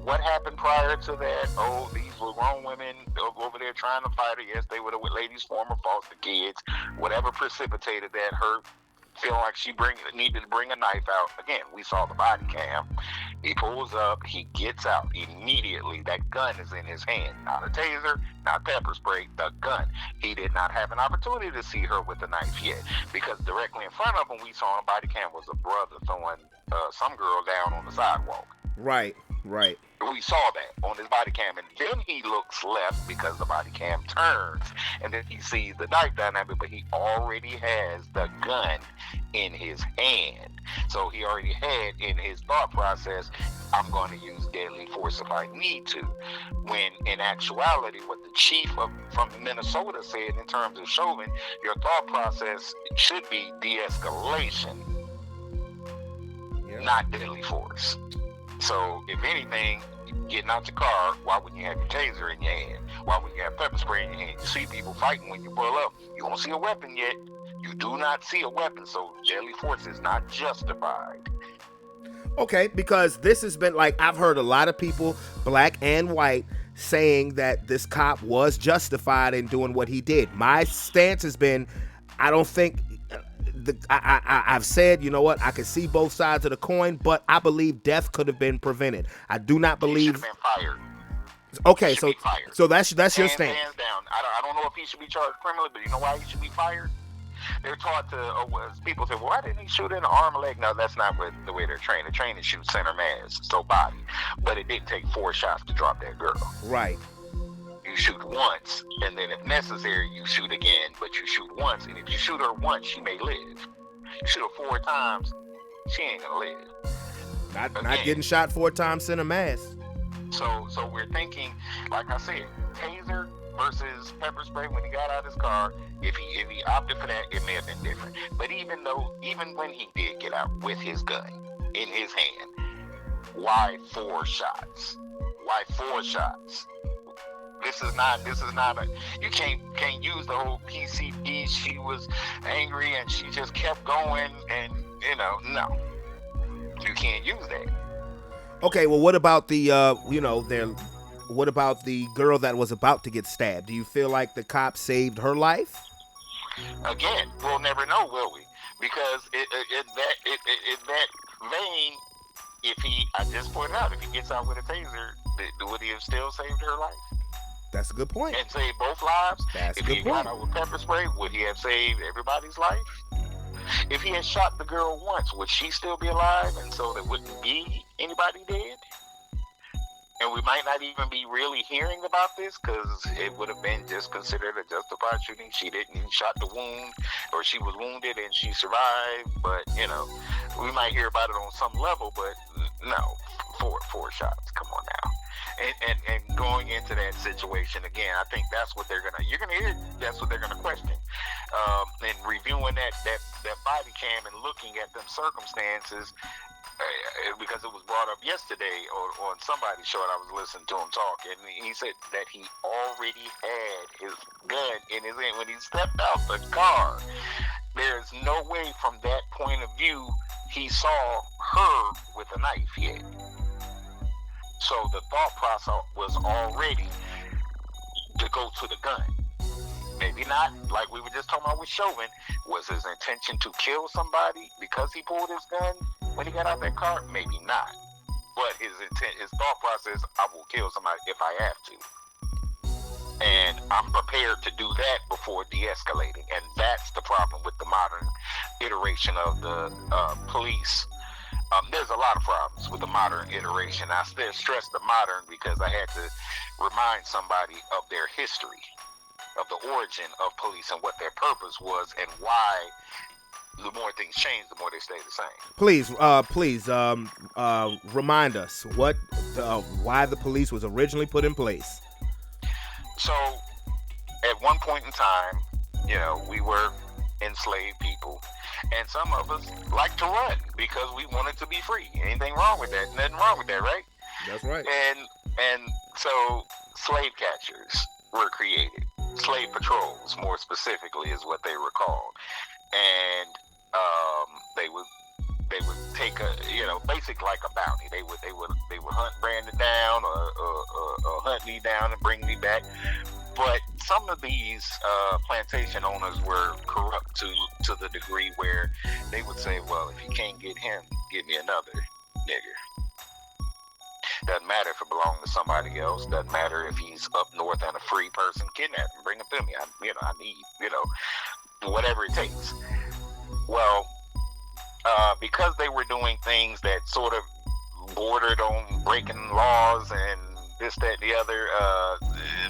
what happened prior to that? Oh, these were grown women over there trying to fight her. Yes, they were the ladies' former foster kids. Whatever precipitated that, her feeling like she needed to bring a knife out. Again, we saw the body cam. He pulls up. He gets out. Immediately, that gun is in his hand. Not a taser, not pepper spray, the gun. He did not have an opportunity to see her with the knife yet, because directly in front of him, we saw on the body cam was a brother throwing some girl down on the sidewalk. Right. We saw that on his body cam, and then he looks left because the body cam turns, and then he sees the knife dynamic, but he already has the gun in his hand. So he already had in his thought process, I'm going to use deadly force if I need to. When in actuality, what the chief from Minnesota said in terms of Chauvin, your thought process should be de-escalation, not deadly force. So, if anything, getting out your car, why wouldn't you have your taser in your hand? Why wouldn't you have pepper spray in your hand? You see people fighting when you pull up. You don't see a weapon yet. You do not see a weapon, so deadly force is not justified. Okay, because this has been I've heard a lot of people, black and white, saying that this cop was justified in doing what he did. My stance has been, I don't think... I've said, you know what, I can see both sides of the coin, but I believe death could have been prevented. I do not believe. He should have been fired. Okay, so that's your stance. Hands down. I don't know if he should be charged criminally, but you know why he should be fired? They're taught to. People say, well, why didn't he shoot in the arm or leg? No, that's not the way they're trained. They're trained to shoot center mass, so body. But it did take 4 shots to drop that girl. Right. You shoot once, and then if necessary, you shoot again, but you shoot once, and if you shoot her once, she may live. You shoot her 4 times, she ain't gonna live. Not getting shot 4 times center mass. So we're thinking, like I said, taser versus pepper spray when he got out of his car. If he opted for that, it may have been different. But even when he did get out with his gun in his hand, why 4 shots? Why 4 shots? This is not you can't use the whole PCD. She was angry and she just kept going, and no, you can't use that. Okay, well, what about the what about the girl that was about to get stabbed? Do you feel like the cop saved her life? Again, we'll never know, will we? Because in that vein, I just pointed out, if he gets out with a taser, would he have still saved her life? That's a good point. And saved both lives? That's a good point. If he got out with pepper spray, would he have saved everybody's life? If he had shot the girl once, would she still be alive, and so there wouldn't be anybody dead? And we might not even be really hearing about this, because it would have been just considered a justified shooting. She didn't shot the wound, or she was wounded and she survived. But we might hear about it on some level. But no, four shots. Come on now. And going into that situation again, I think that's what you're gonna hear. That's what they're gonna question. And reviewing that body cam and looking at them circumstances, because it was brought up yesterday on somebody's show, and I was listening to him talk, and he said that he already had his gun in his hand when he stepped out the car. There's no way from that point of view he saw her with a knife yet. So the thought process was already to go to the gun. Maybe not, like we were just talking about with Chauvin. Was his intention to kill somebody because he pulled his gun when he got out that car? Maybe not. But his thought process, I will kill somebody if I have to. And I'm prepared to do that before de-escalating. And that's the problem with the modern iteration of the police. There's a lot of problems with the modern iteration. I still stress the modern because I had to remind somebody of their history, of the origin of police and what their purpose was and why the more things change, the more they stay the same. Please, remind us why the police was originally put in place. So, at one point in time, we were enslaved people, and some of us like to run because we wanted to be free. Anything wrong with that? Nothing wrong with that, right? That's right. And so slave catchers were created. Slave patrols, more specifically, is what they were called. And they would take basic like a bounty. They would hunt Brandon down or hunt me down and bring me back. But some of these plantation owners were corrupt to the degree where they would say, well, if you can't get him, get me another nigger. Doesn't matter if it belongs to somebody else. Doesn't matter if he's up north and a free person. Kidnap him, bring him to me. I need, whatever it takes. Well, because they were doing things that sort of bordered on breaking laws and this, that, and the other,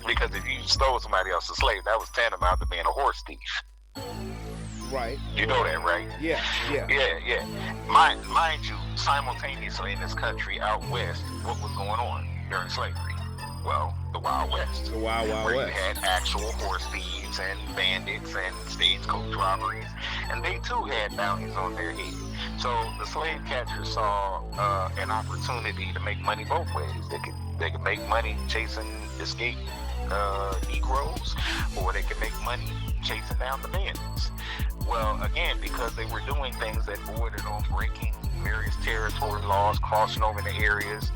because if you stole somebody else's slave, that was tantamount to being a horse thief. Right. You know that, right? Yeah. Mind you, simultaneously in this country out west, what was going on during slavery? Well, the Wild West. The Wild where West. You had actual horse thieves and bandits and stagecoach robberies, and they too had bounties on their head. So the slave catchers saw an opportunity to make money both ways. They could make money chasing escaped Negroes, or they could make money chasing down the bandits. Well, again, because they were doing things that bordered on breaking various territory laws, crossing over the areas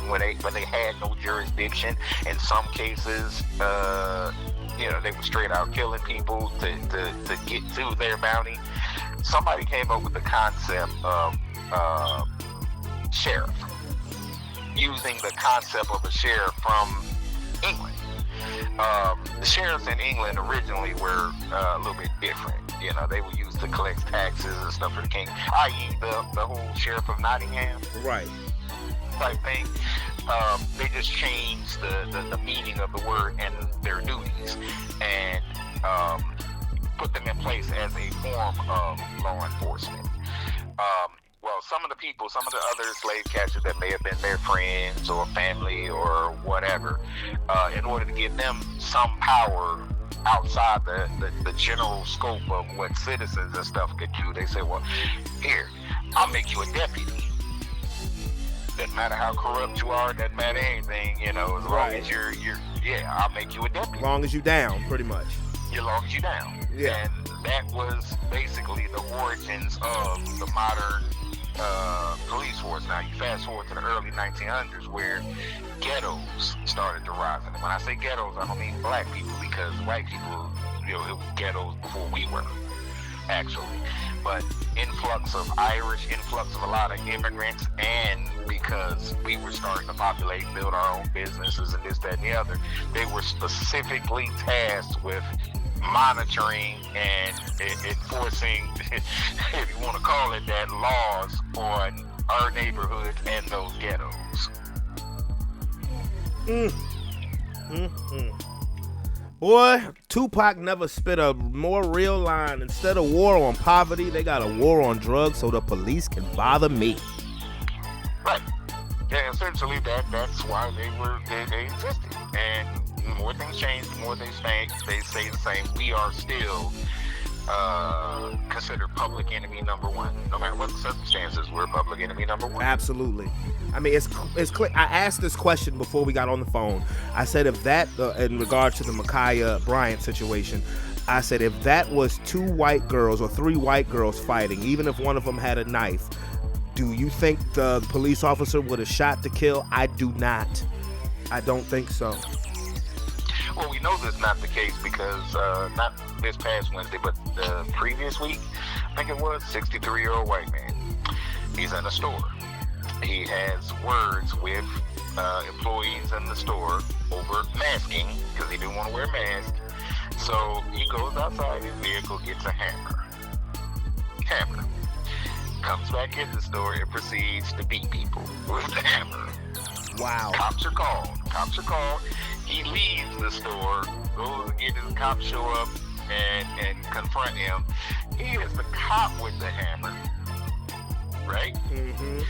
when they had no jurisdiction. In some cases, they were straight out killing people to get to their bounty. Somebody came up with the concept of sheriff, using the concept of a sheriff from England. The sheriffs in England originally were a little bit different. They were used to collect taxes and stuff for the king, i.e. the whole sheriff of Nottingham. Right. Type thing. They just changed the meaning of the word and their duties and put them in place as a form of law enforcement. Well, some of the other slave catchers that may have been their friends or family or whatever, in order to give them some power outside the general scope of what citizens and stuff could do, they say, well, here, I'll make you a deputy. Doesn't matter how corrupt you are, doesn't matter anything, as long as you're I'll make you a deputy. As long as you down, pretty much. As long as you down. Yeah. And that was basically the origins of the modern police force. Now, you fast forward to the early 1900s where ghettos started to rise. And when I say ghettos, I don't mean black people, because white people, it was ghettos before we were, actually. But influx of Irish, influx of a lot of immigrants, and because we were starting to populate and build our own businesses and this, that, and the other, they were specifically tasked with monitoring and enforcing, if you want to call it that, laws on our neighborhoods and those ghettos. Boy, Tupac never spit a more real line. Instead of war on poverty, they got a war on drugs so the police can bother me. Right. Yeah, essentially that's why they existed. And the more things change, the more they stay the same. We are still considered public enemy number one. No matter what the circumstances, we're public enemy number one. Absolutely. I mean, it's clear. I asked this question before we got on the phone. I said, if that, in regard to the Micaiah Bryant situation, I said, if that was 2 white girls or 3 white girls fighting, even if one of them had a knife, do you think the police officer would have shot to kill? I do not. I don't think so. Well, we know that's not the case because not this past Wednesday, but the previous week, I think it was, 63-year-old white man. He's in a store. he has words with employees in the store over masking because he didn't want to wear a mask. So he goes outside his vehicle, gets a hammer, comes back in the store and proceeds to beat people with the hammer. Wow. Cops are called. He leaves the store, goes to get his cops show up and confront him. He is the cop with the hammer, right? Mm-hmm.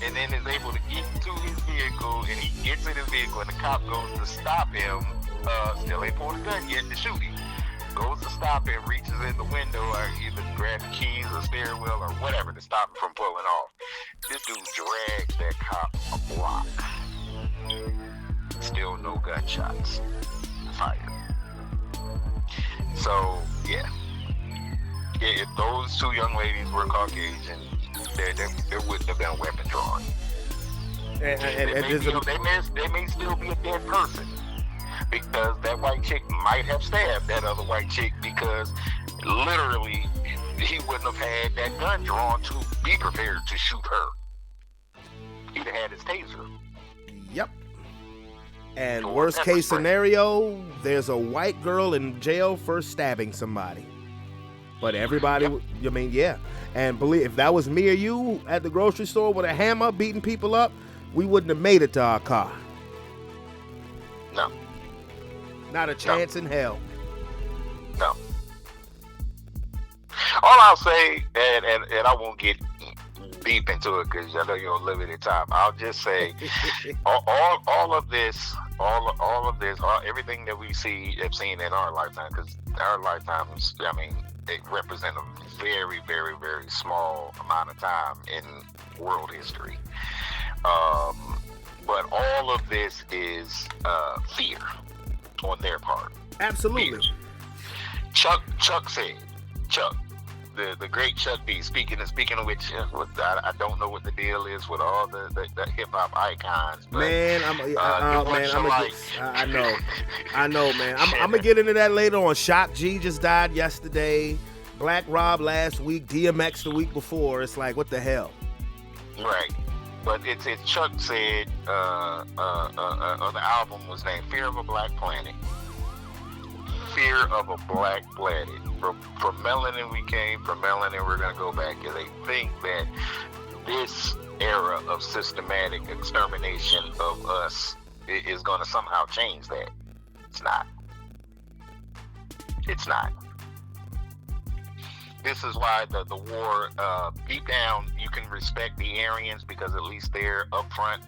And then is able to get to his vehicle, and he gets in his vehicle, and the cop goes to stop him. Still ain't pulled a gun yet to shoot him. Goes to stop him, reaches in the window, or either grab the keys or steering wheel or whatever to stop him from pulling off. This dude drags that cop a block. Still no gunshots fired. So, yeah. If those two young ladies were Caucasian, there wouldn't have been a weapon drawn. They may still be a dead person because that white chick might have stabbed that other white chick because literally he wouldn't have had that gun drawn to be prepared to shoot her. He'd have had his taser. Yep. And worst case scenario, there's a white girl in jail for stabbing somebody. But everybody, I mean, yeah. And believe, if that was me or you at the grocery store with a hammer beating people up, we wouldn't have made it to our car. No. Not a chance in hell. No. All I'll say, and I won't get deep into it because I know you're on limited time. I'll just say, all of this, everything that we have seen in our lifetime, because our lifetimes, I mean, they represent a very, very, very small amount of time in world history. But all of this is fear on their part. Absolutely. Fear. Chuck said, the great Chuck D. Speaking of which, I don't know what the deal is with all the hip hop icons. But, man, I know, man. I'm gonna get into that later on. Shock G just died yesterday. Black Rob last week. DMX the week before. It's like, what the hell? Right. But it's Chuck said the album was named Fear of a Black Planet. Fear of a Black Planet. From melanin we came, from melanin we're going to go back. And they think that this era of systematic extermination of us is going to somehow change that. It's not. It's not. This is why the war, deep down, you can respect the Aryans because at least they're upfront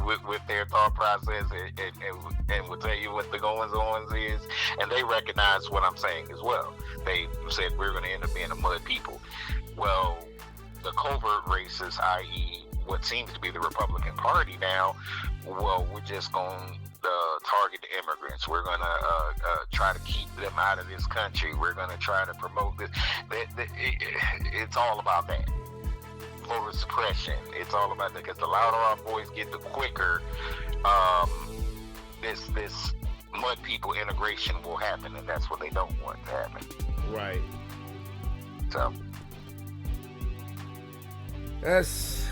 with their thought process and will tell you what the goings-ons is, and they recognize what I'm saying as well. They said we're going to end up being a mud people. Well, the covert racists, i.e. what seems to be the Republican Party now, well, we're just going to target the immigrants. We're going to try to keep them out of this country. We're going to try to promote this. It's all about that. Voter suppression. It's all about that because the louder our voice get, the quicker this mud people integration will happen, and that's what they don't want to happen. Right. So that's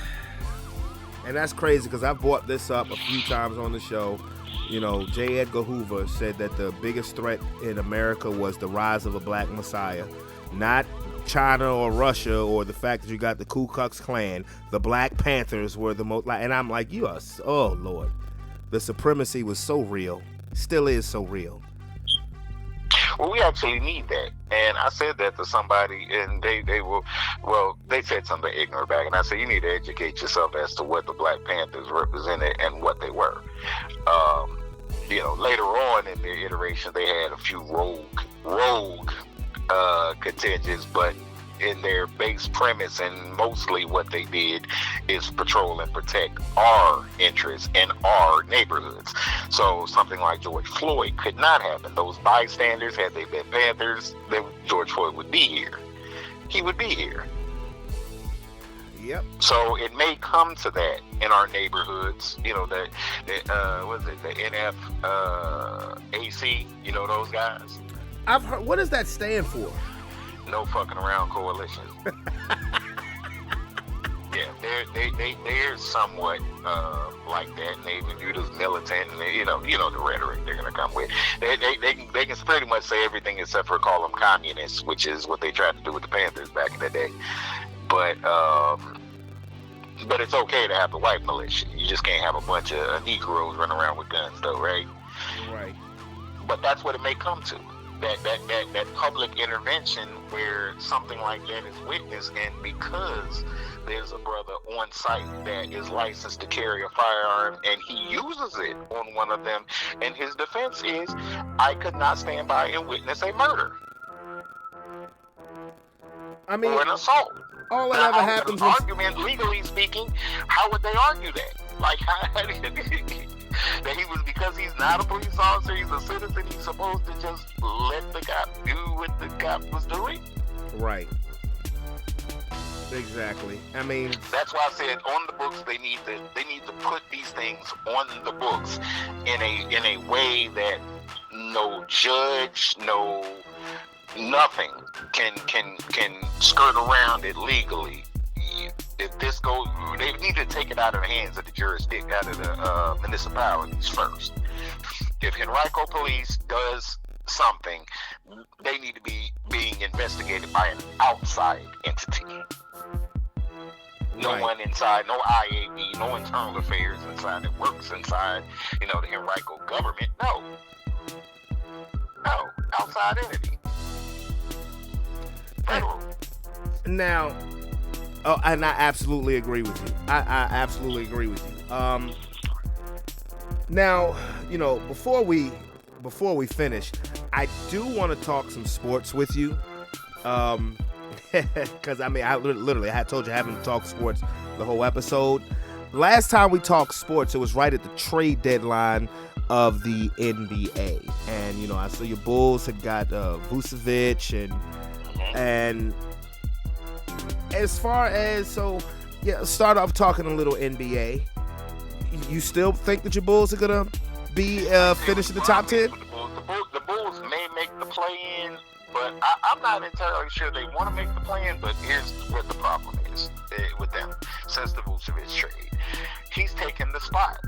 crazy because I've brought this up a few times on the show. You know, J. Edgar Hoover said that the biggest threat in America was the rise of a black messiah, not China or Russia or the fact that you got the Ku Klux Klan. The Black Panthers were the most, and I'm like, oh Lord, the supremacy was so real, still is so real. Well, we actually need that, and I said that to somebody, and they said something ignorant back, and I said you need to educate yourself as to what the Black Panthers represented and what they were. Later on in their iteration, they had a few rogue contingents, but in their base premise and mostly what they did is patrol and protect our interests in our neighborhoods. So something like George Floyd could not happen. Those bystanders, had they been Panthers, then George Floyd would be here. He would be here. Yep. So it may come to that in our neighborhoods. The NFAC, those guys. I've heard. What does that stand for? No fucking around coalition. Yeah, they're somewhat like that, and they even viewed as militant, and you know the rhetoric they're gonna come with. They can pretty much say everything except for call them communists, which is what they tried to do with the Panthers back in the day. But it's okay to have the white militia. You just can't have a bunch of Negroes running around with guns, though, right? Right. But that's what it may come to. That public intervention where something like that is witnessed, and because there's a brother on site that is licensed to carry a firearm and he uses it on one of them, and his defense is, I could not stand by and witness a murder. I mean, or an assault. All that ever happens is... Argument, legally speaking, how would they argue that? Like, that he was, because he's not a police officer, he's a citizen, he's supposed to just let the cop do what the cop was doing? Right. Exactly. I mean, that's why I said on the books they need to put these things on the books in a way that no judge, no nothing can skirt around it legally. If this goes, they need to take it out of the hands of the jurisdiction, out of the municipalities first. If Henrico Police does something, they need to be being investigated by an outside entity. No one inside, no IAB, no internal affairs inside that works inside, the Henrico government. No, outside entity. Federal. Now, and I absolutely agree with you. I absolutely agree with you. Now, before we finish, I do want to talk some sports with you. Because I had told you I haven't talked sports the whole episode. Last time we talked sports, it was right at the trade deadline of the NBA, and I saw your Bulls had got Vucevic, and as far as start off talking a little NBA. You still think that your Bulls are gonna be finish in the top 10? The Bulls may make the play-in. But I'm not entirely sure they want to make the play-in, but here's what the problem is with them. Since the Vucevic trade, he's taken the spot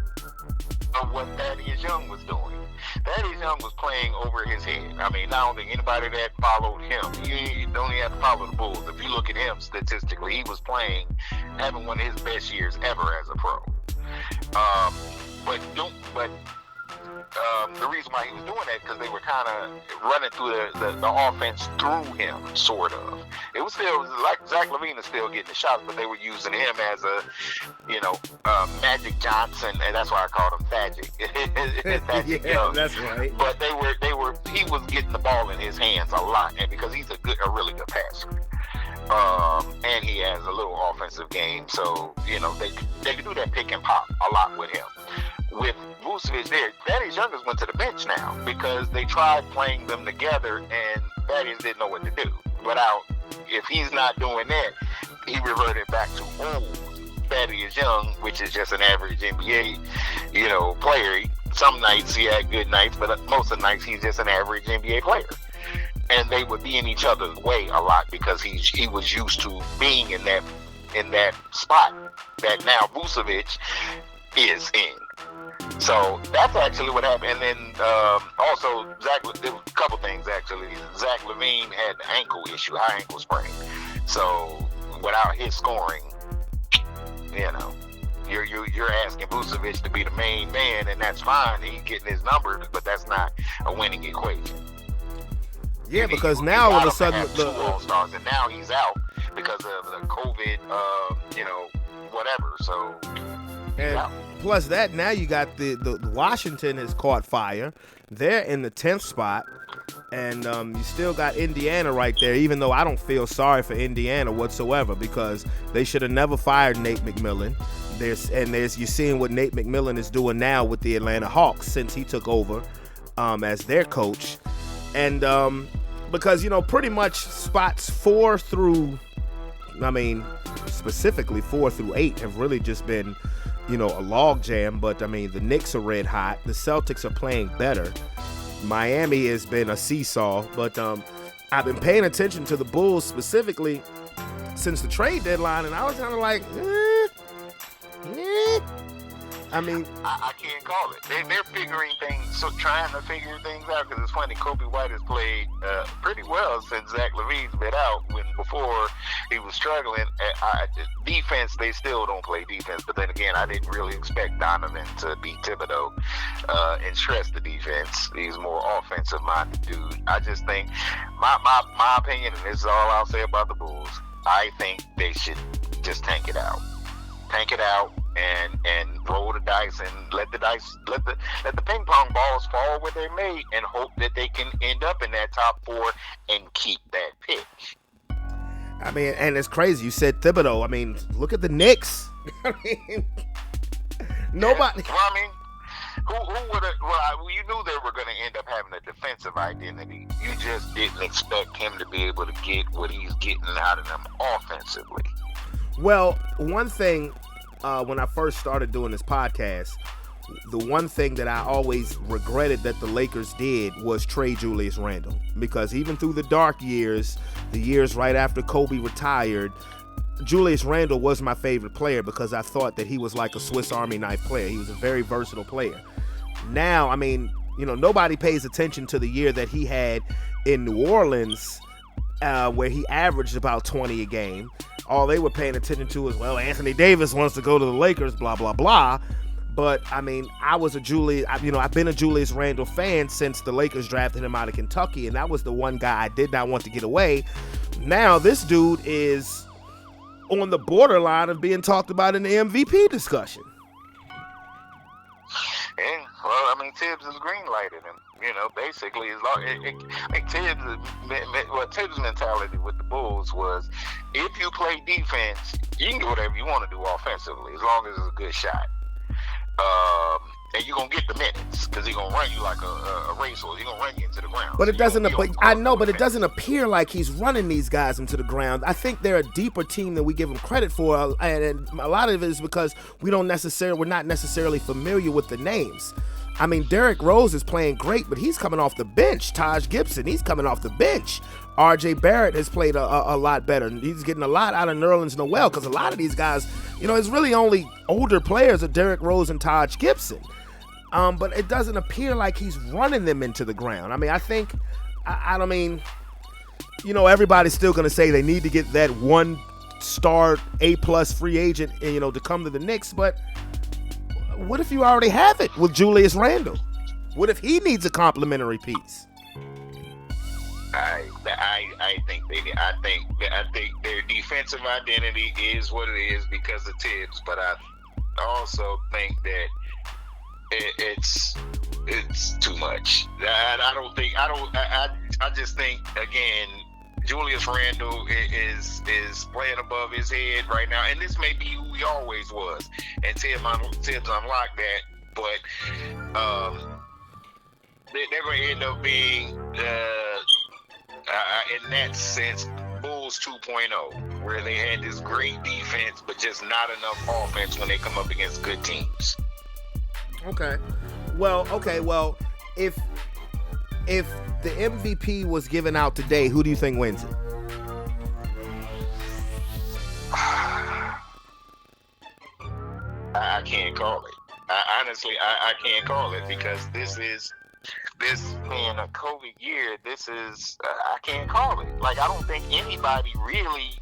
of what Thaddeus Young was doing. Thaddeus Young was playing over his head. I mean, I don't think anybody that followed him, you don't even have to follow the Bulls. If you look at him statistically, he was having one of his best years ever as a pro. The reason why he was doing that because they were kind of running through the offense through him, sort of. It was like Zach LaVine is still getting the shots, but they were using him as a, Magic Johnson, and that's why I called him Thagic. Yeah, that's right. But he was getting the ball in his hands a lot, and because he's a really good passer. And he has a little offensive game, so they could do that pick and pop a lot with him. With Vucevic there, Thaddeus Young went to the bench now because they tried playing them together, and Thaddeus didn't know what to do. If he's not doing that, he reverted back to old Thaddeus Young, which is just an average NBA, player. Some nights he had good nights, but most of the nights he's just an average NBA player. And they would be in each other's way a lot because he was used to being in that spot that now Vucevic is in. So that's actually what happened. And then also there was a couple things actually. Zach LaVine had an ankle issue, high ankle sprain. So without his scoring, you're asking Vucevic to be the main man, and that's fine. He's getting his numbers, but that's not a winning equation. Yeah, because now all of a sudden the All-Stars, and now he's out because of the COVID, whatever. So plus that, now you got the Washington has caught fire. They're in the 10th spot, and you still got Indiana right there. Even though I don't feel sorry for Indiana whatsoever because they should have never fired Nate McMillan. You're seeing what Nate McMillan is doing now with the Atlanta Hawks since he took over as their coach. And because, pretty much spots 4 through, specifically 4 through 8 have really just been, a log jam. But, the Knicks are red hot. The Celtics are playing better. Miami has been a seesaw. But I've been paying attention to the Bulls specifically since the trade deadline. And I was kind of like, I mean, I can't call it. They're figuring things, so trying to figure things out. Because it's funny, Kobe White has played pretty well since Zach LaVine's been out. When before he was struggling, defense, they still don't play defense. But then again, I didn't really expect Donovan to beat Thibodeau and stress the defense. He's more offensive-minded dude. I just think, my opinion, and this is all I'll say about the Bulls. I think they should just tank it out. Tank it out and roll the dice and let the ping pong balls fall where they may and hope that they can end up in that top 4 and keep that pick. I mean, and it's crazy. You said Thibodeau. I mean, look at the Knicks. I mean, nobody. Well, I mean, who would have? Well, you knew they were going to end up having a defensive identity. You just didn't expect him to be able to get what he's getting out of them offensively. Well, one thing, when I first started doing this podcast, the one thing that I always regretted that the Lakers did was trade Julius Randle. Because even through the dark years, the years right after Kobe retired, Julius Randle was my favorite player because I thought that he was like a Swiss Army knife player. He was a very versatile player. Now, I mean, you know, nobody pays attention to the year that he had in New Orleans, where he averaged about 20 a game. All they were paying attention to is, well, Anthony Davis wants to go to the Lakers, blah, blah, blah. But, I mean, I've been a Julius Randle fan since the Lakers drafted him out of Kentucky, and that was the one guy I did not want to get away. Now, this dude is on the borderline of being talked about in the MVP discussion. Yeah, well, I mean, Tibbs has green-lighted him. You know, basically, Tibbs' mentality with the Bulls was, if you play defense, you can do whatever you want to do offensively, as long as it's a good shot. And you're going to get the minutes, because he's going to run you like a racehorse. He's going to run you into the ground. But it doesn't appear like he's running these guys into the ground. I think they're a deeper team than we give them credit for, and a lot of it is because we're not necessarily familiar with the names. I mean, Derrick Rose is playing great, but he's coming off the bench. Taj Gibson, he's coming off the bench. R.J. Barrett has played a lot better. He's getting a lot out of Nerlens Noel, because a lot of these guys, you know, it's really only older players are Derrick Rose and Taj Gibson. But it doesn't appear like he's running them into the ground. I mean, I don't mean, you know, everybody's still going to say they need to get that one-star A-plus free agent, you know, to come to the Knicks, but what if you already have it with Julius Randle? What if he needs a complimentary piece? I think their defensive identity is what it is because of Tibbs, but I also think that it's too much. I just think, again, Julius Randle is playing above his head right now, and this may be who he always was. And Tibbs unlocked that, but they're going to end up being, in that sense, Bulls 2.0, where they had this great defense, but just not enough offense when they come up against good teams. Okay. Well, if the MVP was given out today, who do you think wins it? I can't call it. I can't call it because this being a COVID year, I can't call it. Like, I don't think anybody really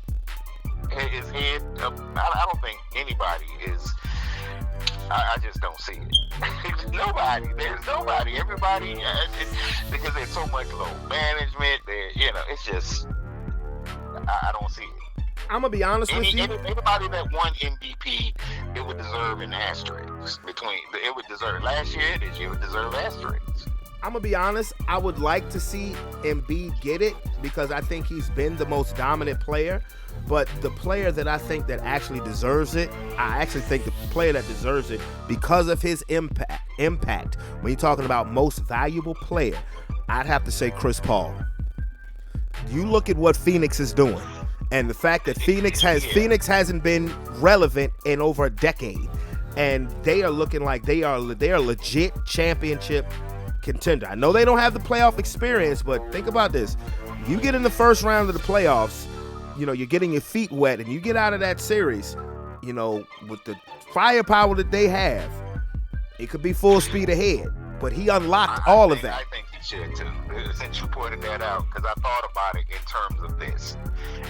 is head up. I don't think anybody is. I just don't see it. Nobody. There's nobody. Everybody, because there's so much low management. It's just, I don't see it. I'm going to be honest with you. Anybody that won MVP, it would deserve an asterisk. It would deserve last year, this year would deserve asterisks. I'm going to be honest. I would like to see Embiid get it because I think he's been the most dominant player. But the player that I think that actually deserves it, I actually think the player that deserves it because of his impact, when you're talking about most valuable player, I'd have to say Chris Paul. You look at what Phoenix is doing, and the fact that Phoenix hasn't been relevant in over a decade, and they are looking like they are legit championship contender. I know they don't have the playoff experience, but think about this. You get in the first round of the playoffs, you know, you're getting your feet wet, and you get out of that series, you know, with the firepower that they have, He could be full speed ahead, but he unlocked all of that. I think he should too. Since you pointed that out, because I thought about it in terms of this.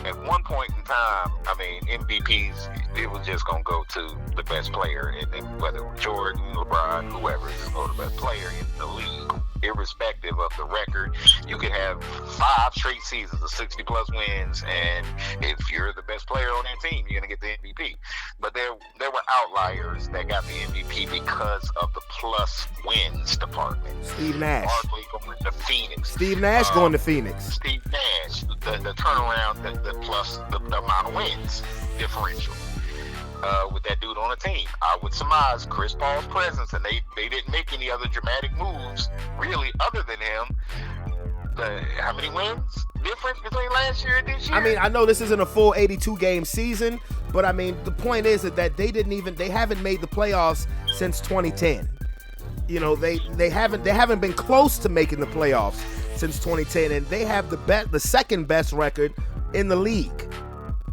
At one point in time, I mean, MVPs, it was just gonna go to the best player, and then whether it was Jordan, LeBron, whoever, it's gonna go to the best player in the league, irrespective of the record. You could have 5 straight seasons of 60+ wins, and if you're the best player on that team, you're gonna get the MVP. But there were outliers that got the MVP because of the plus wins department. Steve Nash. Barkley going to Phoenix. Steve Nash going to Phoenix. Steve Nash, the turnaround, the plus the amount of wins differential. With that dude on the team, I would surmise Chris Paul's presence, and they didn't make any other dramatic moves really other than him. How many wins difference between last year and this year? I mean, I know this isn't a full 82 game season, but I mean, the point is that they haven't made the playoffs since 2010. You know, they haven't been close to making the playoffs since 2010, and they have the second best record in the league.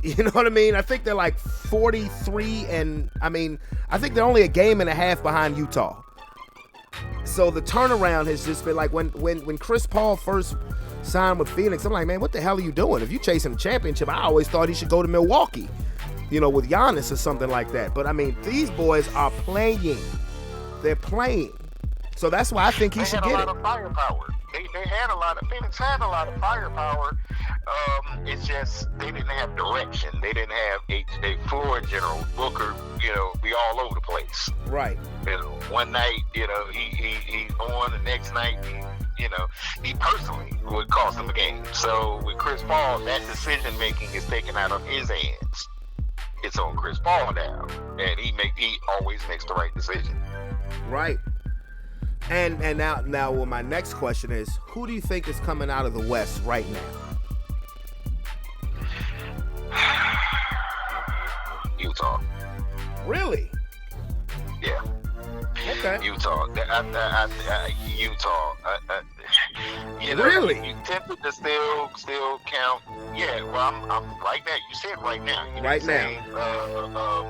You know what I mean? I think they're like 43, and I mean, I think they're only a game and a half behind Utah. So the turnaround has just been like when Chris Paul first signed with Phoenix, I'm like, man, what the hell are you doing? If you're chasing a championship, I always thought he should go to Milwaukee, you know, with Giannis or something like that. But I mean, these boys are playing. They're playing. So that's why I think he should get it. They had a lot of firepower. Phoenix had a lot of firepower. It's just they didn't have direction. They didn't have a floor general. Booker, you know, be all over the place. Right. You know, one night, you know, he's on. The next night, he personally would cost him a game. So with Chris Paul, that decision making is taken out of his hands. It's on Chris Paul now, and he always makes the right decision. Right. And now, well, my next question is, who do you think is coming out of the West right now? Utah. Really? Yeah. Okay. Utah. Utah. You know, really? You tempted to still count. Yeah. Well, I'm right now. You said right now. You know right what I'm now.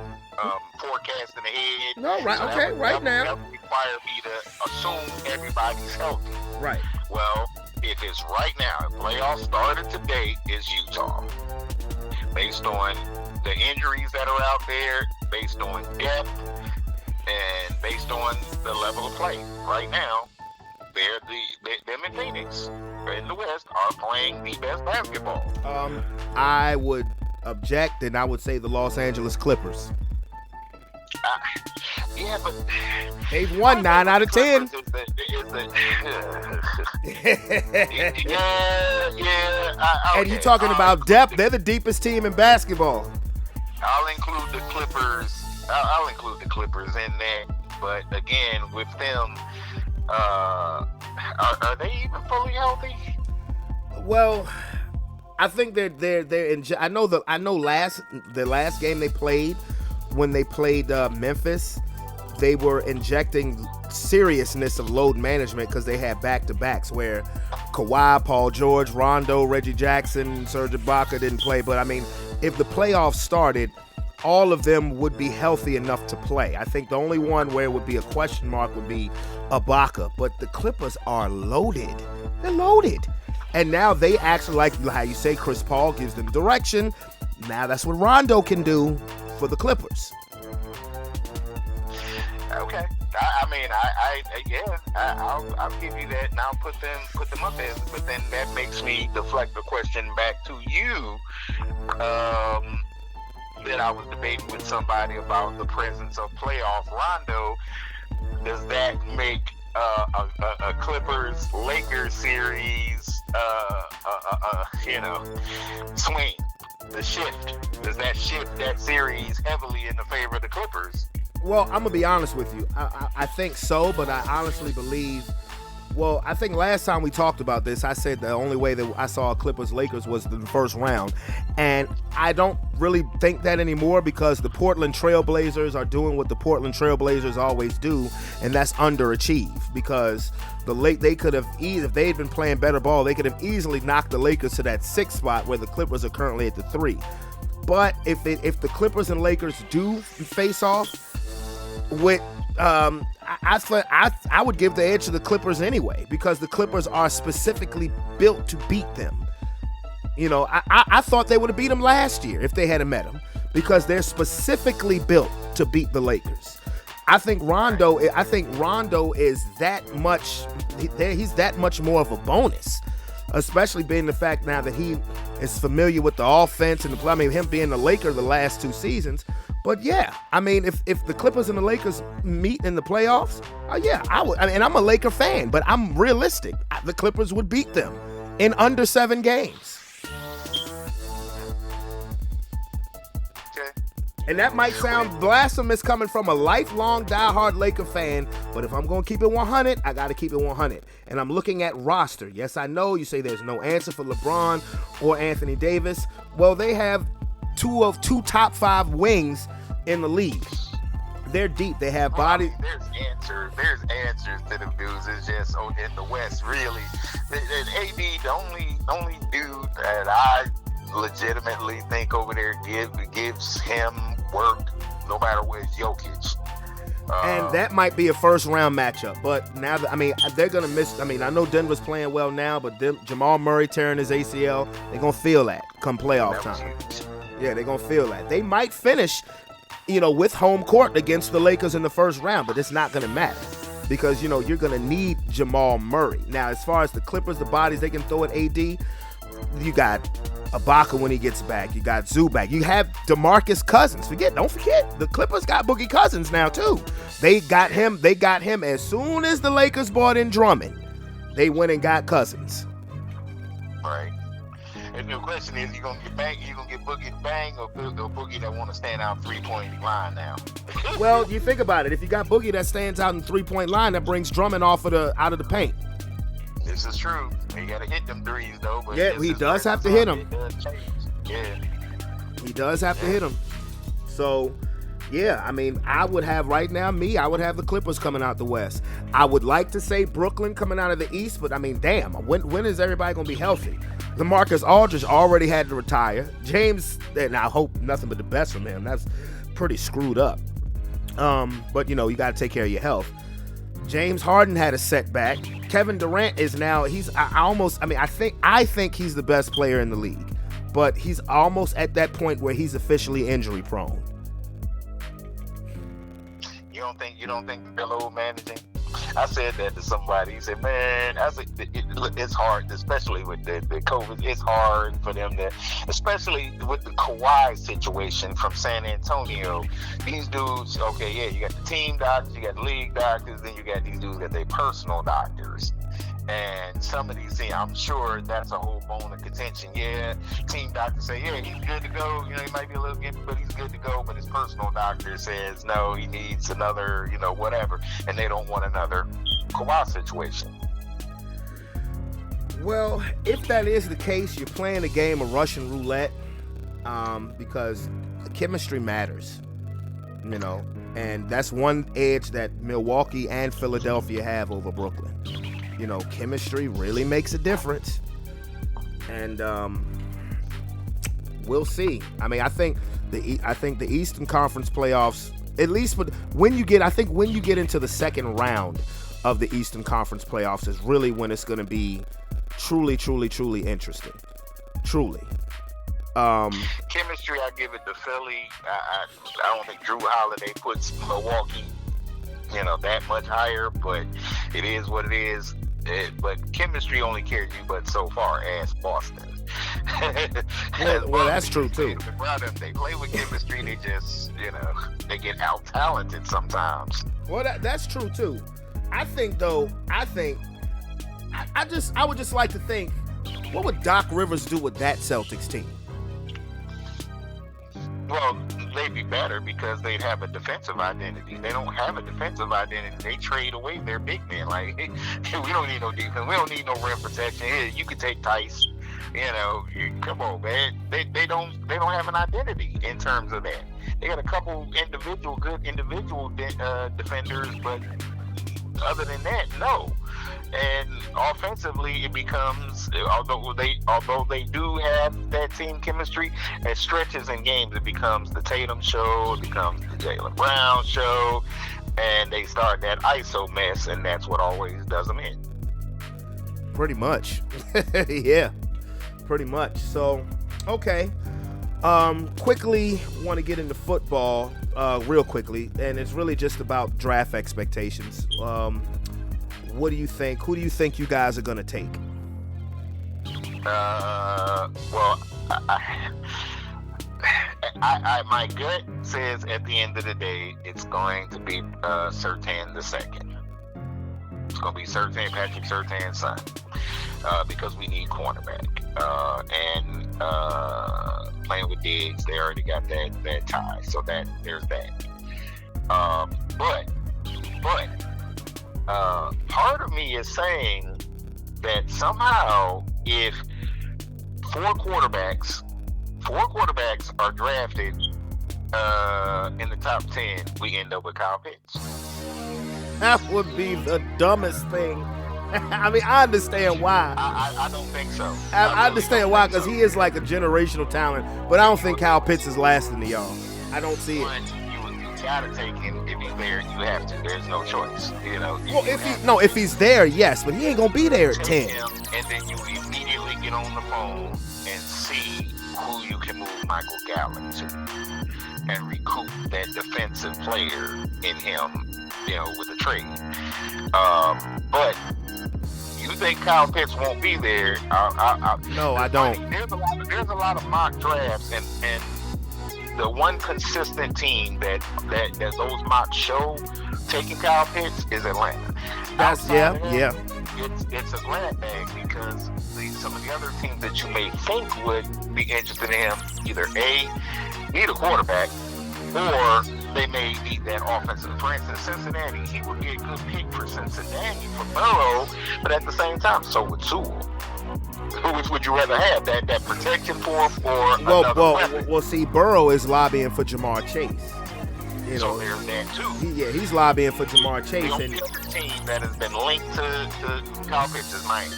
Forecasting ahead. No, right. So okay. Right now. That would require me to assume everybody's healthy. Right. Well, if it's right now, if playoffs started today, is Utah. Based on the injuries that are out there, based on depth, and based on the level of play. Right now, them in Phoenix, in the West, are playing the best basketball. I would object, and I would say the Los Angeles Clippers. Yeah, but they've won 9 out of 10. And you're talking about depth. They're the deepest team in basketball. I'll include the Clippers. I'll include the Clippers in that. But again, with them, are they even fully healthy? Well, I think they're in. I know the last game they played, when they played Memphis, they were injecting seriousness of load management because they had back-to-backs where Kawhi, Paul George, Rondo, Reggie Jackson, Serge Ibaka didn't play. But I mean, if the playoffs started, all of them would be healthy enough to play. I think the only one where it would be a question mark would be Ibaka. But the Clippers are loaded. They're loaded. And now they actually, like how you say, Chris Paul gives them direction. Now that's what Rondo can do for the Clippers. Okay. I'll give you that, and I'll put them up there. But then that makes me deflect the question back to you. That I was debating with somebody about the presence of playoff Rondo. Does that make a Clippers-Lakers series, swing? The shift. Does that shift that series heavily in the favor of the Clippers? Well, I'm going to be honest with you. I think so, but I honestly believe... Well, I think last time we talked about this, I said the only way that I saw Clippers-Lakers was the first round. And I don't really think that anymore because the Portland Trailblazers are doing what the Portland Trailblazers always do, and that's underachieve. Because they could have, if they had been playing better ball, they could have easily knocked the Lakers to that 6th spot where the Clippers are currently at the 3. But if the Clippers and Lakers do face off, with I I would give the edge to the Clippers anyway, because the Clippers are specifically built to beat them. You know, I thought they would have beat them last year if they had met them, because they're specifically built to beat the Lakers. I think Rondo is that much. He's that much more of a bonus, especially being the fact now that he is familiar with the offense and the play. I mean, him being the Laker the last 2 seasons. But yeah, I mean, if the Clippers and the Lakers meet in the playoffs, yeah, I would. I mean, and I'm a Laker fan, but I'm realistic. The Clippers would beat them in under 7 games. And that might sound blasphemous coming from a lifelong diehard Laker fan, but if I'm going to keep it 100, I got to keep it 100. And I'm looking at roster. Yes, I know you say there's no answer for LeBron or Anthony Davis. Well, they have two top 5 wings in the league. They're deep. They have body. There's answers to them dudes. It's just in the West, really. And AD, the only dude that I legitimately think over there gives him work, no matter what, is Jokic. And that might be a first round matchup, but now that, I mean, they're gonna miss. I mean, I know Denver's playing well now, but Jamal Murray tearing his ACL, they're gonna feel that come playoff time. Yeah, they're gonna feel that. They might finish, with home court against the Lakers in the first round, but it's not gonna matter because you're gonna need Jamal Murray. Now, as far as the Clippers, the bodies they can throw at AD, you got Ibaka when he gets back. You got Zubac. You have DeMarcus Cousins. Don't forget, the Clippers got Boogie Cousins now too. They got him as soon as the Lakers brought in Drummond. They went and got Cousins. Right. And the question is, you gonna get Boogie bang or Boogie that want to stand out 3-point line now? Well, you think about it. If you got Boogie that stands out in 3-point line, that brings Drummond out of the paint. This is true. He got to hit them threes, though. But yeah, he does have to hit them. Yeah. He does have to hit them. So, yeah, I mean, I would have the Clippers coming out the West. I would like to say Brooklyn coming out of the East, but I mean, damn, when is everybody going to be healthy? LaMarcus Aldridge already had to retire. James, and I hope nothing but the best from him. That's pretty screwed up. But, you got to take care of your health. James Harden had a setback. Kevin Durant is now, I think he's the best player in the league, but he's almost at that point where he's officially injury prone. You don't think Melo managing? I said that to somebody. He said, man, it's hard, especially with the COVID. It's hard for them to, especially with the Kawhi situation from San Antonio. These dudes, okay, yeah, you got the team doctors, you got the league doctors, then you got these dudes that they personal doctors. And some of these things, I'm sure that's a whole bone of contention. Yeah, team doctor say, yeah, he's good to go. He might be a little gimpy, but he's good to go. But his personal doctor says, no, he needs another, whatever. And they don't want another Kawhi situation. Well, if that is the case, you're playing a game of Russian roulette because the chemistry matters, and that's one edge that Milwaukee and Philadelphia have over Brooklyn. Chemistry really makes a difference, and we'll see. I mean, I think the Eastern Conference playoffs, at least when you get into the second round of the Eastern Conference playoffs, is really when it's going to be truly, truly, truly interesting. Truly. Chemistry, I give it to Philly. I don't think Drew Holiday puts Milwaukee, that much higher, but it is what it is. But chemistry only carries you but so far as Boston. well, that's true too. They play with chemistry. They just, they get out talented sometimes. Well, that's true too. I would just like to think, what would Doc Rivers do with that Celtics team? Well, they'd be better because they'd have a defensive identity. They don't have a defensive identity. They trade away their big men. Like, we don't need no defense. We don't need no rim protection. Here, you can take Tice. Come on, man. They don't have an identity in terms of that. They got a couple good individual defenders, but other than that, no. And offensively, it becomes, although they do have that team chemistry, at stretches in games, it becomes the Tatum show, it becomes the Jaylen Brown show, and they start that ISO mess, and that's what always does them in. Pretty much. Yeah, pretty much. So, okay. Quickly want to get into football real quickly, and it's really just about draft expectations. What do you think? Who do you think you guys are going to take? Well, I my gut says at the end of the day, it's going to be Surtain the second. It's going to be Surtain, Patrick Surtain's son, because we need cornerback. And playing with Diggs, they already got that tie, so that there's that. But part of me is saying that somehow if four quarterbacks are drafted in the top 10, we end up with Kyle Pitts. That would be the dumbest thing. I mean, I understand why. I don't think so. I understand why, because he is like a generational talent, but I don't think Kyle Pitts is lasting to y'all. I don't see it. You gotta take him if he's there. You have to. There's no choice. You know. Well, if he's there, yes, but he ain't gonna be there at 10. Him, and then you immediately get on the phone and see who you can move Michael Gallup to, and recoup that defensive player in him. You know, with the trade. But you think Kyle Pitts won't be there? No, I don't. There's a lot of mock drafts, and the one consistent team that those mocks show taking Kyle Pitts is Atlanta. That's yeah. It's a glad bag because some of the other teams that you may think would be interested in him either A, need a quarterback, or they may need that offensive. For instance, Cincinnati, he would be a good pick for Cincinnati, for Burrow, but at the same time, so would Sewell. Which would you rather have, that protection for him or another weapon? Well, see, Burrow is lobbying for Jamar Chase. You so know, there's that too. He's lobbying for Jamar Chase. The only other team that has been linked to Kyle Pitts is Miami.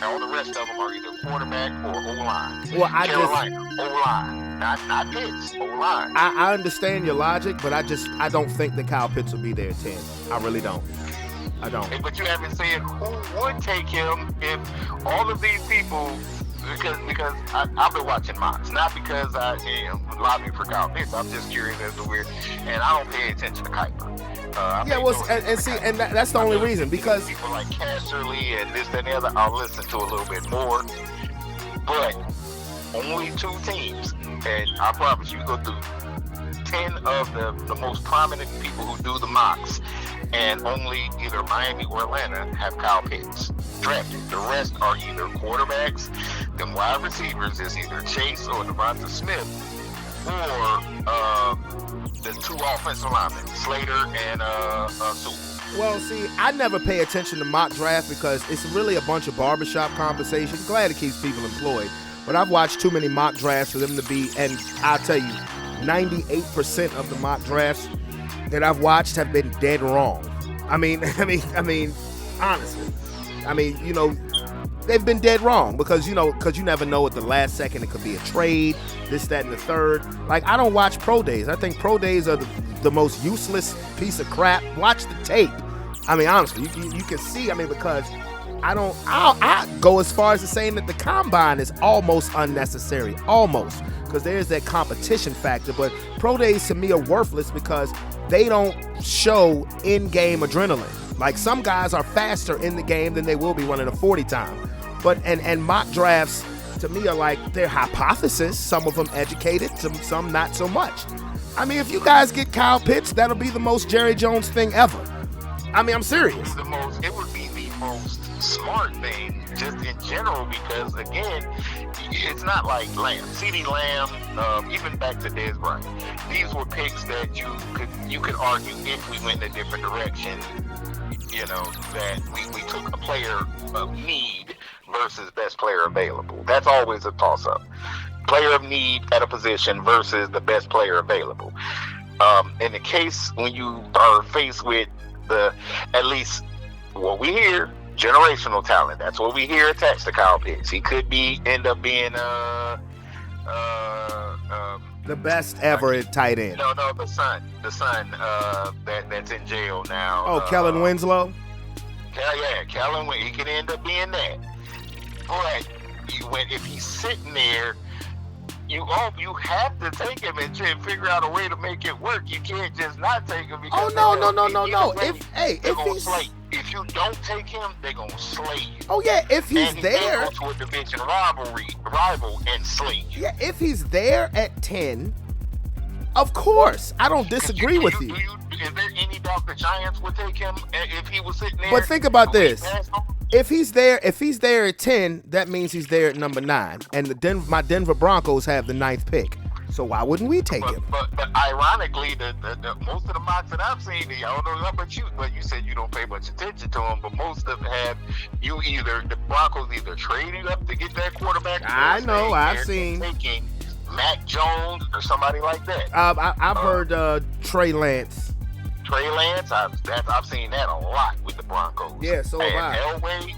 Now, all the rest of them are either quarterback or O-line. Well, Carolina, O-line. Not Pitts, O-line. I understand your logic, but I don't think that Kyle Pitts will be there at 10. I really don't. I don't. But you haven't said who would take him if all of these people, because I've been watching mocks, not because I am lobbying for Kyle Pitts. I'm just curious as to where, and I don't pay attention to Kuiper. That's the only reason, because people like Casserly and this, that, and the other, I'll listen to a little bit more. But only two teams, and I promise you, go through 10 of the most prominent people who do the mocks, and only either Miami or Atlanta have Kyle Pitts drafted. The rest are either quarterbacks, then wide receivers is either Chase or Devonta Smith, or the two offensive linemen, Slater and Sewell. Well, see, I never pay attention to mock draft because it's really a bunch of barbershop conversation. Glad it keeps people employed, but I've watched too many mock drafts for them to be, and I'll tell you, 98% of the mock drafts that I've watched have been dead wrong. I mean, honestly, you know, they've been dead wrong because you never know at the last second it could be a trade, this, that, and the third. Like, I don't watch pro days. I think pro days are the most useless piece of crap. Watch the tape. I mean, honestly, you can see. I mean, because I go as far as to saying that the combine is almost unnecessary, almost, because there's that competition factor. But pro days to me are worthless because they don't show in-game adrenaline. Like, some guys are faster in the game than they will be running a 40 time. But and mock drafts to me are like, they're hypothesis. Some of them educated, some not so much. I mean, if you guys get Kyle Pitts, that'll be the most Jerry Jones thing ever. I mean, I'm serious. It would be the most smart thing, just in general, because again, it's not like Lamb, CeeDee Lamb, even back to Dez Bryant. These were picks that you could argue if we went in a different direction. You know, that we took a player of need versus best player available. That's always a toss-up. Player of need at a position versus the best player available. In the case when you are faced with at least what we hear, generational talent. That's what we hear attached to Kyle Pitts. He could end up being The best ever at tight end. No, the son, that's in jail now. Oh, Kellen Winslow. Kellen, he could end up being that. But if he's sitting there, you have to take him and figure out a way to make it work. You can't just not take him. Because no. If you don't take him, they're gonna slay you. Oh yeah, if he's there, go to a division rival and slay you. Yeah, if he's there at 10, of course, I don't disagree with you. Is there any doubt the Giants would take him if he was sitting there? But think about this: if he's there at 10, that means he's there at number 9, and my Denver Broncos have the 9th pick. So why wouldn't we take him? But ironically, the most of the mocks that I've seen, I don't know about you, but you said you don't pay much attention to them. But most of them have the Broncos either trading up to get that quarterback. I know, I've seen taking Mac Jones or somebody like that. I've heard Trey Lance. Trey Lance, I've seen that a lot with the Broncos. Yeah, so have I. Elway,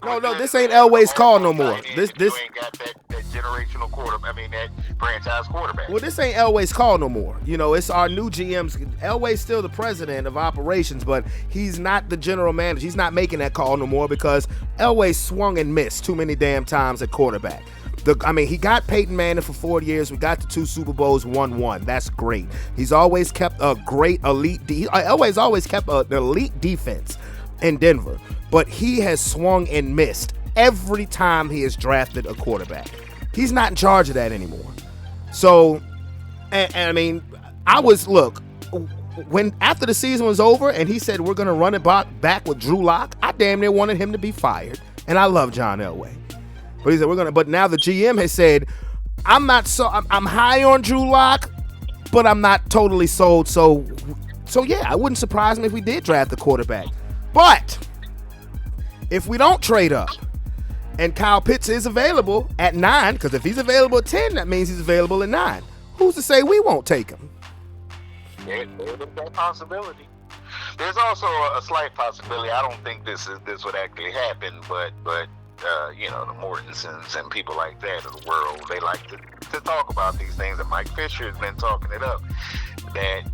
No, this ain't Elway's call no more. This ain't got that generational quarterback. That franchise quarterback. Well, this ain't Elway's call no more. It's our new GM's. Elway's still the president of operations, but he's not the general manager. He's not making that call no more because Elway swung and missed too many damn times at quarterback. He got Peyton Manning for 4 years. We got the 2 Super Bowls, won 1. That's great. He's always kept a great elite. Elway's always kept an elite defense in Denver, but he has swung and missed every time he has drafted a quarterback. He's not in charge of that anymore. So, when after the season was over and he said we're going to run it back with Drew Lock, I damn near wanted him to be fired. And I love John Elway. But he said but now the GM has said I'm high on Drew Lock, but I'm not totally sold. So yeah, it wouldn't surprise me if we did draft the quarterback. But if we don't trade up and Kyle Pitts is available at 9, because if he's available at 10, that means he's available at 9. Who's to say we won't take him? There's that possibility. There's also a slight possibility. I don't think this would actually happen, but the Mortensons and people like that of the world, they like to talk about these things. And Mike Fisher has been talking it up. That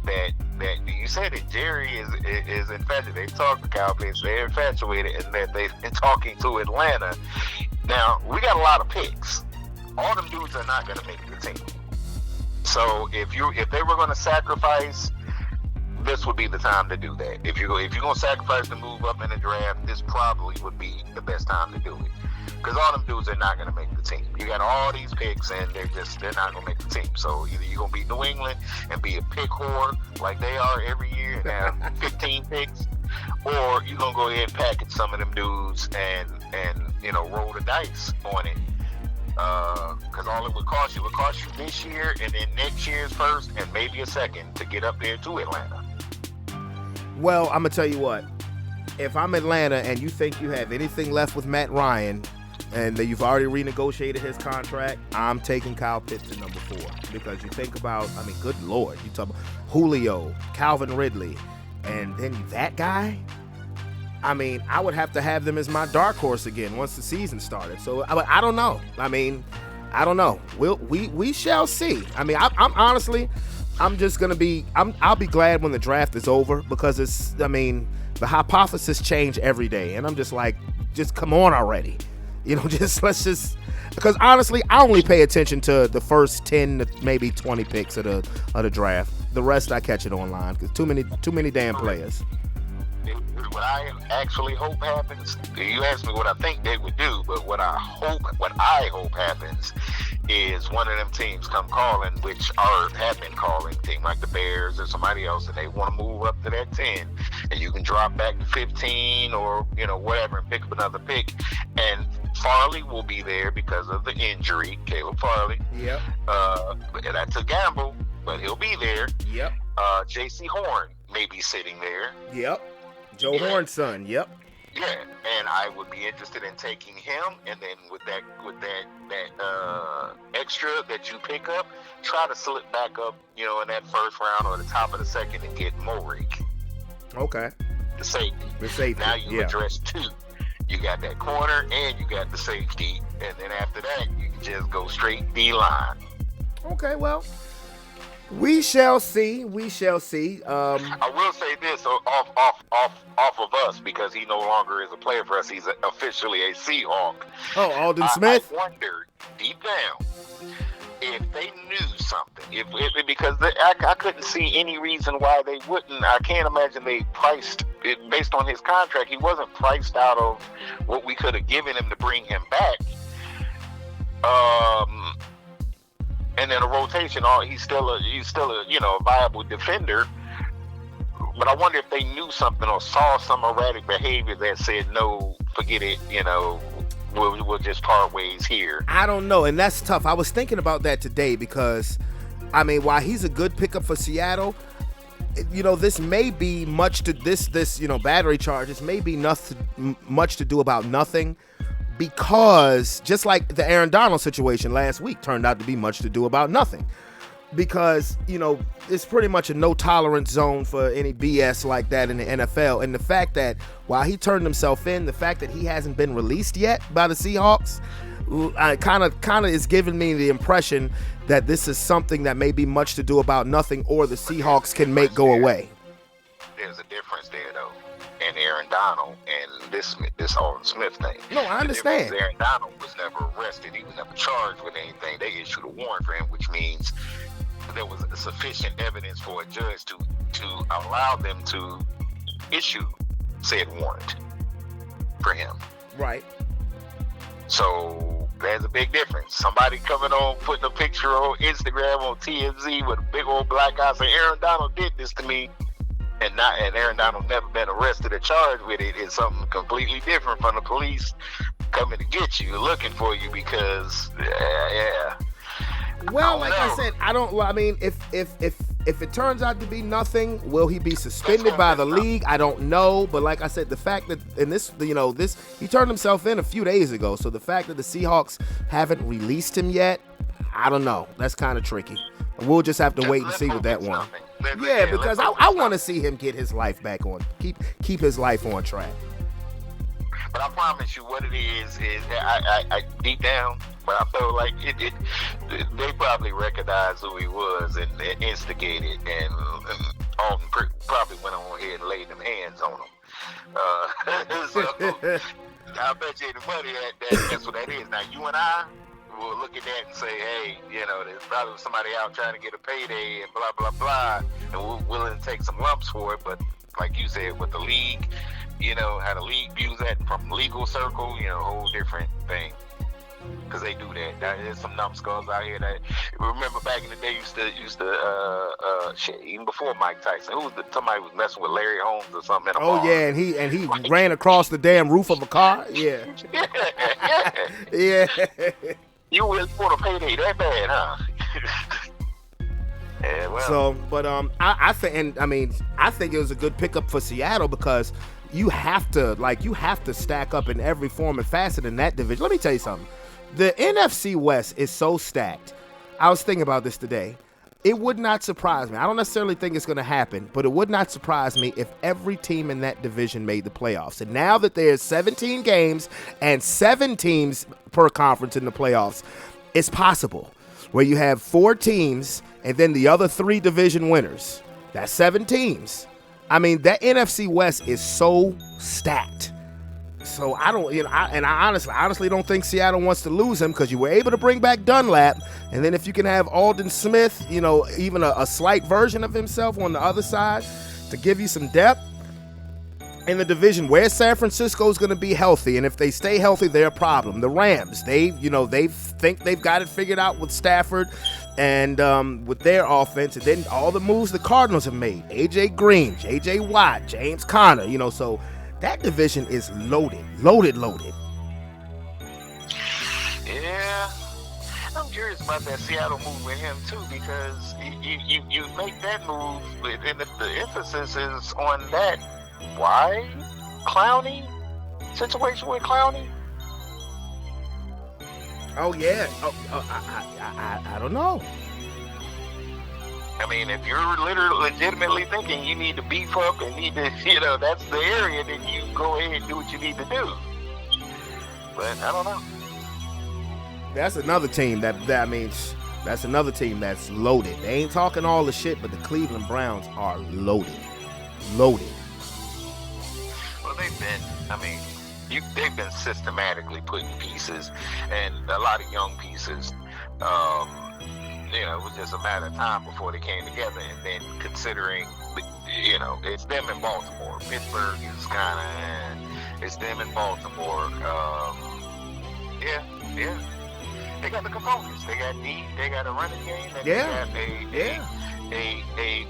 you said it. Jerry is infatuated. They talk to Kyle Pitts. They're infatuated, and that they've been talking to Atlanta. Now we got a lot of picks. All them dudes are not going to make the team. So if they were going to sacrifice, this would be the time to do that. If you're going to sacrifice to move up in the draft, this probably would be the best time to do it. Because all them dudes are not going to make the team. You got all these picks, and they're not going to make the team. So either you're going to beat New England and be a pick whore like they are every year and have 15 picks, or you're going to go ahead and package some of them dudes and roll the dice on it. Because all it would cost you this year and then next year's first and maybe a second to get up there to Atlanta. Well, I'm going to tell you what. If I'm Atlanta and you think you have anything left with Matt Ryan and that you've already renegotiated his contract, I'm taking Kyle Pitts to number 4. Because you think about, good Lord, you talk about Julio, Calvin Ridley, and then that guy. I would have to have them as my dark horse again once the season started. So I don't know. I don't know. We shall see. I'm honestly, I'll be glad when the draft is over because the hypothesis change every day, and I'm just like, just come on already. Because honestly, I only pay attention to the first 10 to maybe 20 picks of the draft. The rest I catch it online because too many damn players. What I actually hope happens, you asked me what I think they would do, but what I hope happens is one of them teams come calling, which have been calling, team like the Bears or somebody else, and they want to move up to that 10, and you can drop back to 15 or whatever and pick up another pick, and Farley will be there because of the injury, Caleb Farley. Yep. That's a gamble, but he'll be there. Yep. J.C. Horn may be sitting there. Yep. Joe Horn's son. Yep. Yeah, and I would be interested in taking him, and then with that extra that you pick up, try to slip back up, in that first round or the top of the second and get Morik. Okay. The safety. Now you address 2. You got that corner and you got the safety, and then after that you can just go straight D-line. Okay, well, we shall see. We shall see. I will say this off of us, because he no longer is a player for us. He's officially a Seahawk. Oh, Alden Smith. I wondered deep down if they knew something. Because I couldn't see any reason why they wouldn't. I can't imagine they priced it based on his contract. He wasn't priced out of what we could have given him to bring him back. And then a rotation, he's still a viable defender. But I wonder if they knew something or saw some erratic behavior that said, no, forget it, we'll just part ways here. I don't know, and that's tough. I was thinking about that today because, I mean, while he's a good pickup for Seattle, this may be much to this battery charges may be much to do about nothing. Because just like the Aaron Donald situation last week turned out to be much to do about nothing. Because, it's pretty much a no tolerance zone for any BS like that in the NFL. And the fact that while he turned himself in, the fact that he hasn't been released yet by the Seahawks kind of is giving me the impression that this is something that may be much to do about nothing, or the Seahawks can make go away. There's a difference there, though. And Aaron Donald and this Alden Smith thing. No, I understand. Aaron Donald was never arrested. He was never charged with anything. They issued a warrant for him, which means there was sufficient evidence for a judge to allow them to issue said warrant for him. Right. So there's a big difference. Somebody coming on, putting a picture on Instagram on TMZ with a big old black eye saying, Aaron Donald did this to me. And Aaron Donald never been arrested or charged with it. It's something completely different from the police coming to get you, looking for you because, yeah. Well, like I said, I mean, if it turns out to be nothing, will he be suspended by the league? I don't know. But like I said, the fact that he turned himself in a few days ago. So the fact that the Seahawks haven't released him yet, I don't know. That's kind of tricky. We'll just have to wait and see with that one. Yeah, because I want to see him get his life back on, keep his life on track. But I promise you, what it is I deep down, but I felt like they probably recognized who he was and instigated, and Alden probably went on ahead and laid them hands on him. So I bet you the money that's what that is. Now you and I will look at that and say, hey, there's probably somebody out trying to get a payday and blah, blah, blah, and we're willing to take some lumps for it. But like you said, with the league, how the league views that from legal circle, a whole different thing. Because they do that. There's some numbskulls out here that, remember back in the day, used to even before Mike Tyson, somebody was messing with Larry Holmes or something in a bar. Yeah, and he ran across the damn roof of a car. Yeah. Yeah. You really want a payday that bad, huh? Yeah, well. So, but I think it was a good pickup for Seattle because you have to stack up in every form and facet in that division. Let me tell you something. The NFC West is so stacked. I was thinking about this today. It would not surprise me. I don't necessarily think it's going to happen, but it would not surprise me if every team in that division made the playoffs. And now that there's 17 games and 7 teams per conference in the playoffs, it's possible where you have 4 teams and then the other 3 division winners. That's 7 teams. I mean, that NFC West is so stacked. So I don't, I honestly don't think Seattle wants to lose him because you were able to bring back Dunlap, and then if you can have Alden Smith, even a slight version of himself on the other side to give you some depth in the division where San Francisco is going to be healthy, and if they stay healthy, they're a problem. The Rams, they think they've got it figured out with Stafford and with their offense, and then all the moves the Cardinals have made: AJ Green, JJ Watt, James Conner, so. That division is loaded. Yeah, I'm curious about that Seattle move with him too, because you make that move, and the emphasis is on that. Why Clowney situation with Clowney? Oh yeah. I don't know. I mean, if you're legitimately thinking you need to beef up and need to, that's the area, then you go ahead and do what you need to do. But I don't know. That's another team that means That's another team that's loaded. They ain't talking all the shit, but the Cleveland Browns are loaded. Loaded. Well, they've been systematically putting pieces, and a lot of young pieces. It was just a matter of time before they came together. And then considering, it's them in Baltimore. Pittsburgh is kind of, it's them in Baltimore. Yeah. They got the components. They got D. They got a running game. And they got a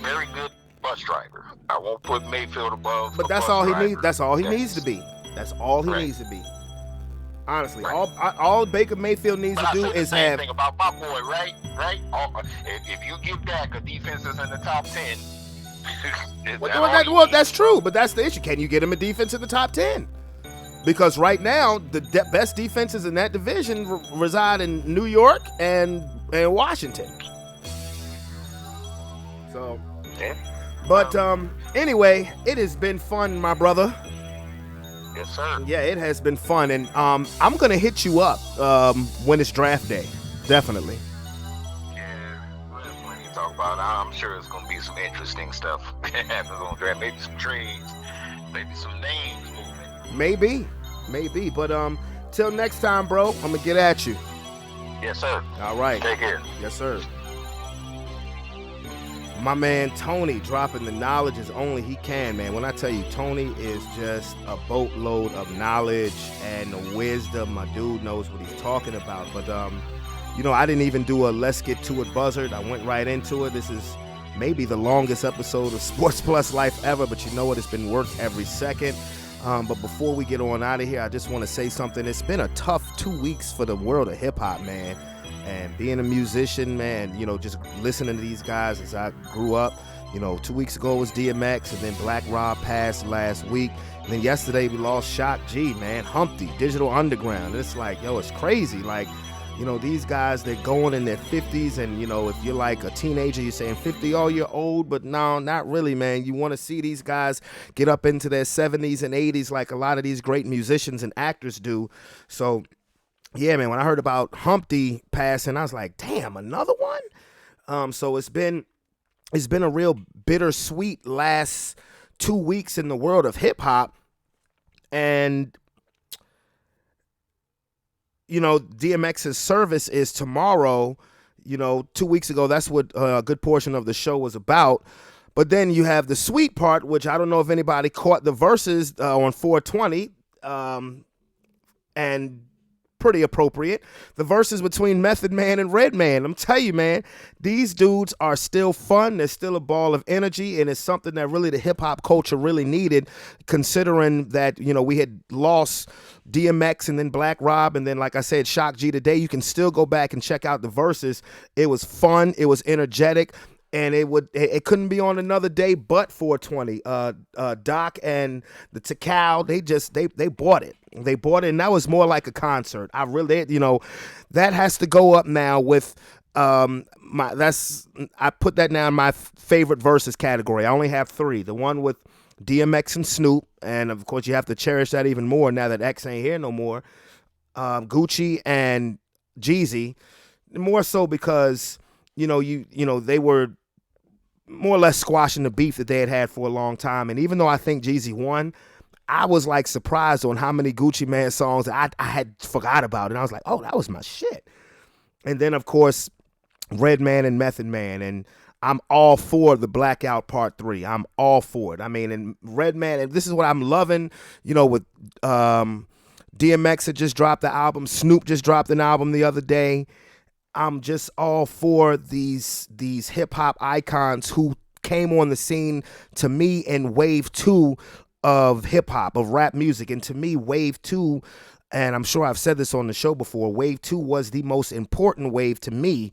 very good bus driver. I won't put Mayfield above. But that's all he needs. That's all he needs to be. That's all he needs to be. Honestly, all Baker Mayfield needs to do is have. Thing about my boy, right? If you give Dak a defense that's in the top 10, that's true. But that's the issue. Can you get him a defense in the top 10? Because right now, the best defenses in that division reside in New York and Washington. So, but anyway, it has been fun, my brother. Yes, sir. Yeah, it has been fun, and I'm gonna hit you up when it's draft day. Definitely. Yeah, there's plenty to talk about. I'm sure it's gonna be some interesting stuff happens on draft. Maybe some trades, maybe some names moving. Maybe. But till next time, bro. I'm gonna get at you. Yes, sir. All right. Take care. Yes, sir. My man Tony dropping the knowledge as only he can, man. When I tell you, Tony is just a boatload of knowledge and wisdom. My dude knows what he's talking about. But, I didn't even do a let's get to it buzzard. I went right into it. This is maybe the longest episode of Sports Plus Life ever, but you know what? It's been worth every second. But before we get on out of here, I just want to say something. It's been a tough 2 weeks for the world of hip-hop, man. And being a musician, man, just listening to these guys as I grew up. 2 weeks ago was DMX, and then Black Rob passed last week. And then yesterday we lost Shock G, man, Humpty, Digital Underground. And it's like, it's crazy. Like, these guys, they're going in their 50s. And, if you're like a teenager, you're saying 50, oh, you're old. But no, not really, man. You want to see these guys get up into their 70s and 80s like a lot of these great musicians and actors do. So, yeah, man, when I heard about Humpty passing, I was like, damn, another one? So it's been a real bittersweet last 2 weeks in the world of hip hop. And, DMX's service is tomorrow. 2 weeks ago, that's what a good portion of the show was about. But then you have the sweet part, which I don't know if anybody caught the verses on 420. And pretty appropriate. The verses between Method Man and Redman. I'm telling you, man, these dudes are still fun. They're still a ball of energy, and it's something that really the hip-hop culture really needed, considering that, we had lost DMX and then Black Rob, and then, like I said, Shock G today. You can still go back and check out the verses. It was fun. It was energetic. And it couldn't be on another day but 420. Doc and the Takao, they bought it. They bought it, and that was more like a concert. I that has to go up now with I put that now in my favorite verses category. I only have 3. The one with DMX and Snoop, and of course you have to cherish that even more now that X ain't here no more. Gucci and Jeezy, more so because they were more or less squashing the beef that they had for a long time. And even though I think Jeezy won, I was like surprised on how many Gucci Mane songs that I had forgot about. And I was like, oh, that was my shit. And then, of course, Redman and Method Man. And I'm all for the Blackout Part 3. I'm all for it. I mean, and Redman, and this is what I'm loving, with DMX had just dropped the album. Snoop just dropped an album the other day. I'm just all for these hip hop icons who came on the scene to me in wave 2 of hip hop, of rap music. And to me, wave 2, and I'm sure I've said this on the show before, wave 2 was the most important wave to me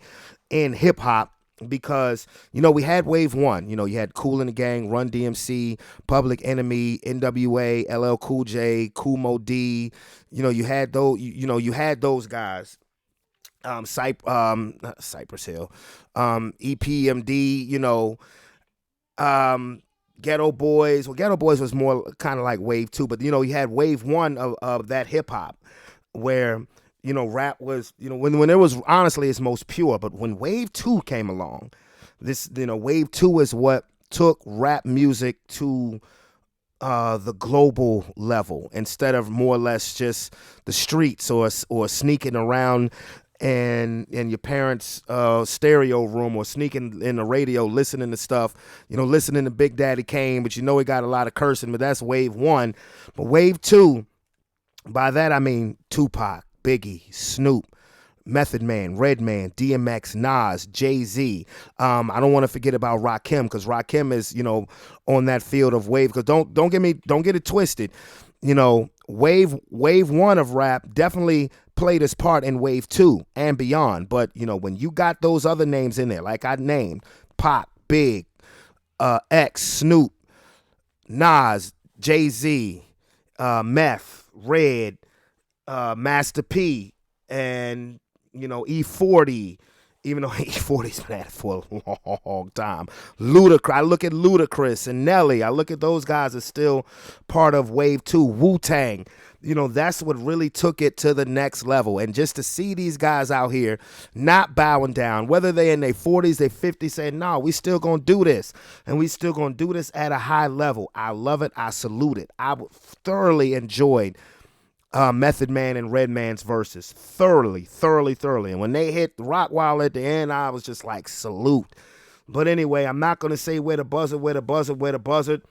in hip hop. Because, we had wave 1, you had Kool and the Gang, Run DMC, Public Enemy, NWA, LL Cool J, Kool Moe D, you had those guys. Cypress Hill, EPMD, Ghetto Boys. Well, Ghetto Boys was more kind of like wave 2, but you had wave 1 of that hip hop, where rap was, when it was honestly its most pure. But when Wave 2 came along, Wave 2 is what took rap music to the global level, instead of more or less just the streets or sneaking around and your parents' stereo room, or sneaking in the radio listening to stuff, listening to Big Daddy Kane, but he got a lot of cursing, but that's Wave 1. But Wave 2, by that I mean Tupac, Biggie, Snoop, Method Man, Redman, DMX, Nas, Jay-Z. I don't want to forget about Rakim, because Rakim is, on that field of wave. Because don't get it twisted. Wave 1 of rap definitely played its part in Wave 2 and beyond. But when you got those other names in there, like I named, Pop, Big, X, Snoop, Nas, Jay-Z, Meth, Red, Master P, and E40, even though E40's been at it for a long time. I look at Ludacris and Nelly. I look at those guys as still part of Wave 2. Wu-Tang. That's what really took it to the next level. And just to see these guys out here not bowing down, whether they're in their 40s, their 50s, saying, no, we still going to do this. And we still going to do this at a high level. I love it. I salute it. I thoroughly enjoyed Method Man and Redman's verses. Thoroughly. And when they hit Rock Wild at the end, I was just like, salute. But anyway, I'm not going to say where the buzzard.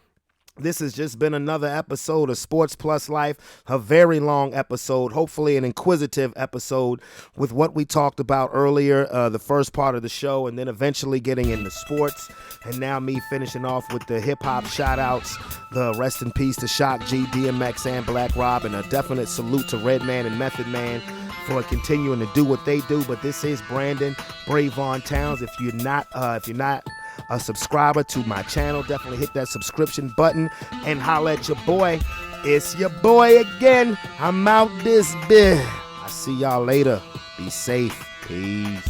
This has just been another episode of Sports Plus Life, a very long episode, hopefully an inquisitive episode with what we talked about earlier, the first part of the show, and then eventually getting into sports, and now me finishing off with the hip-hop shout-outs, the rest in peace to Shock G, DMX, and Black Rob, and a definite salute to Redman and Method Man for continuing to do what they do. But this is Brandon Brevon Towns. If you're not a subscriber to my channel, definitely hit that subscription button and holla at your boy. It's your boy again. I'm out this bit. I see y'all later. Be safe. Peace.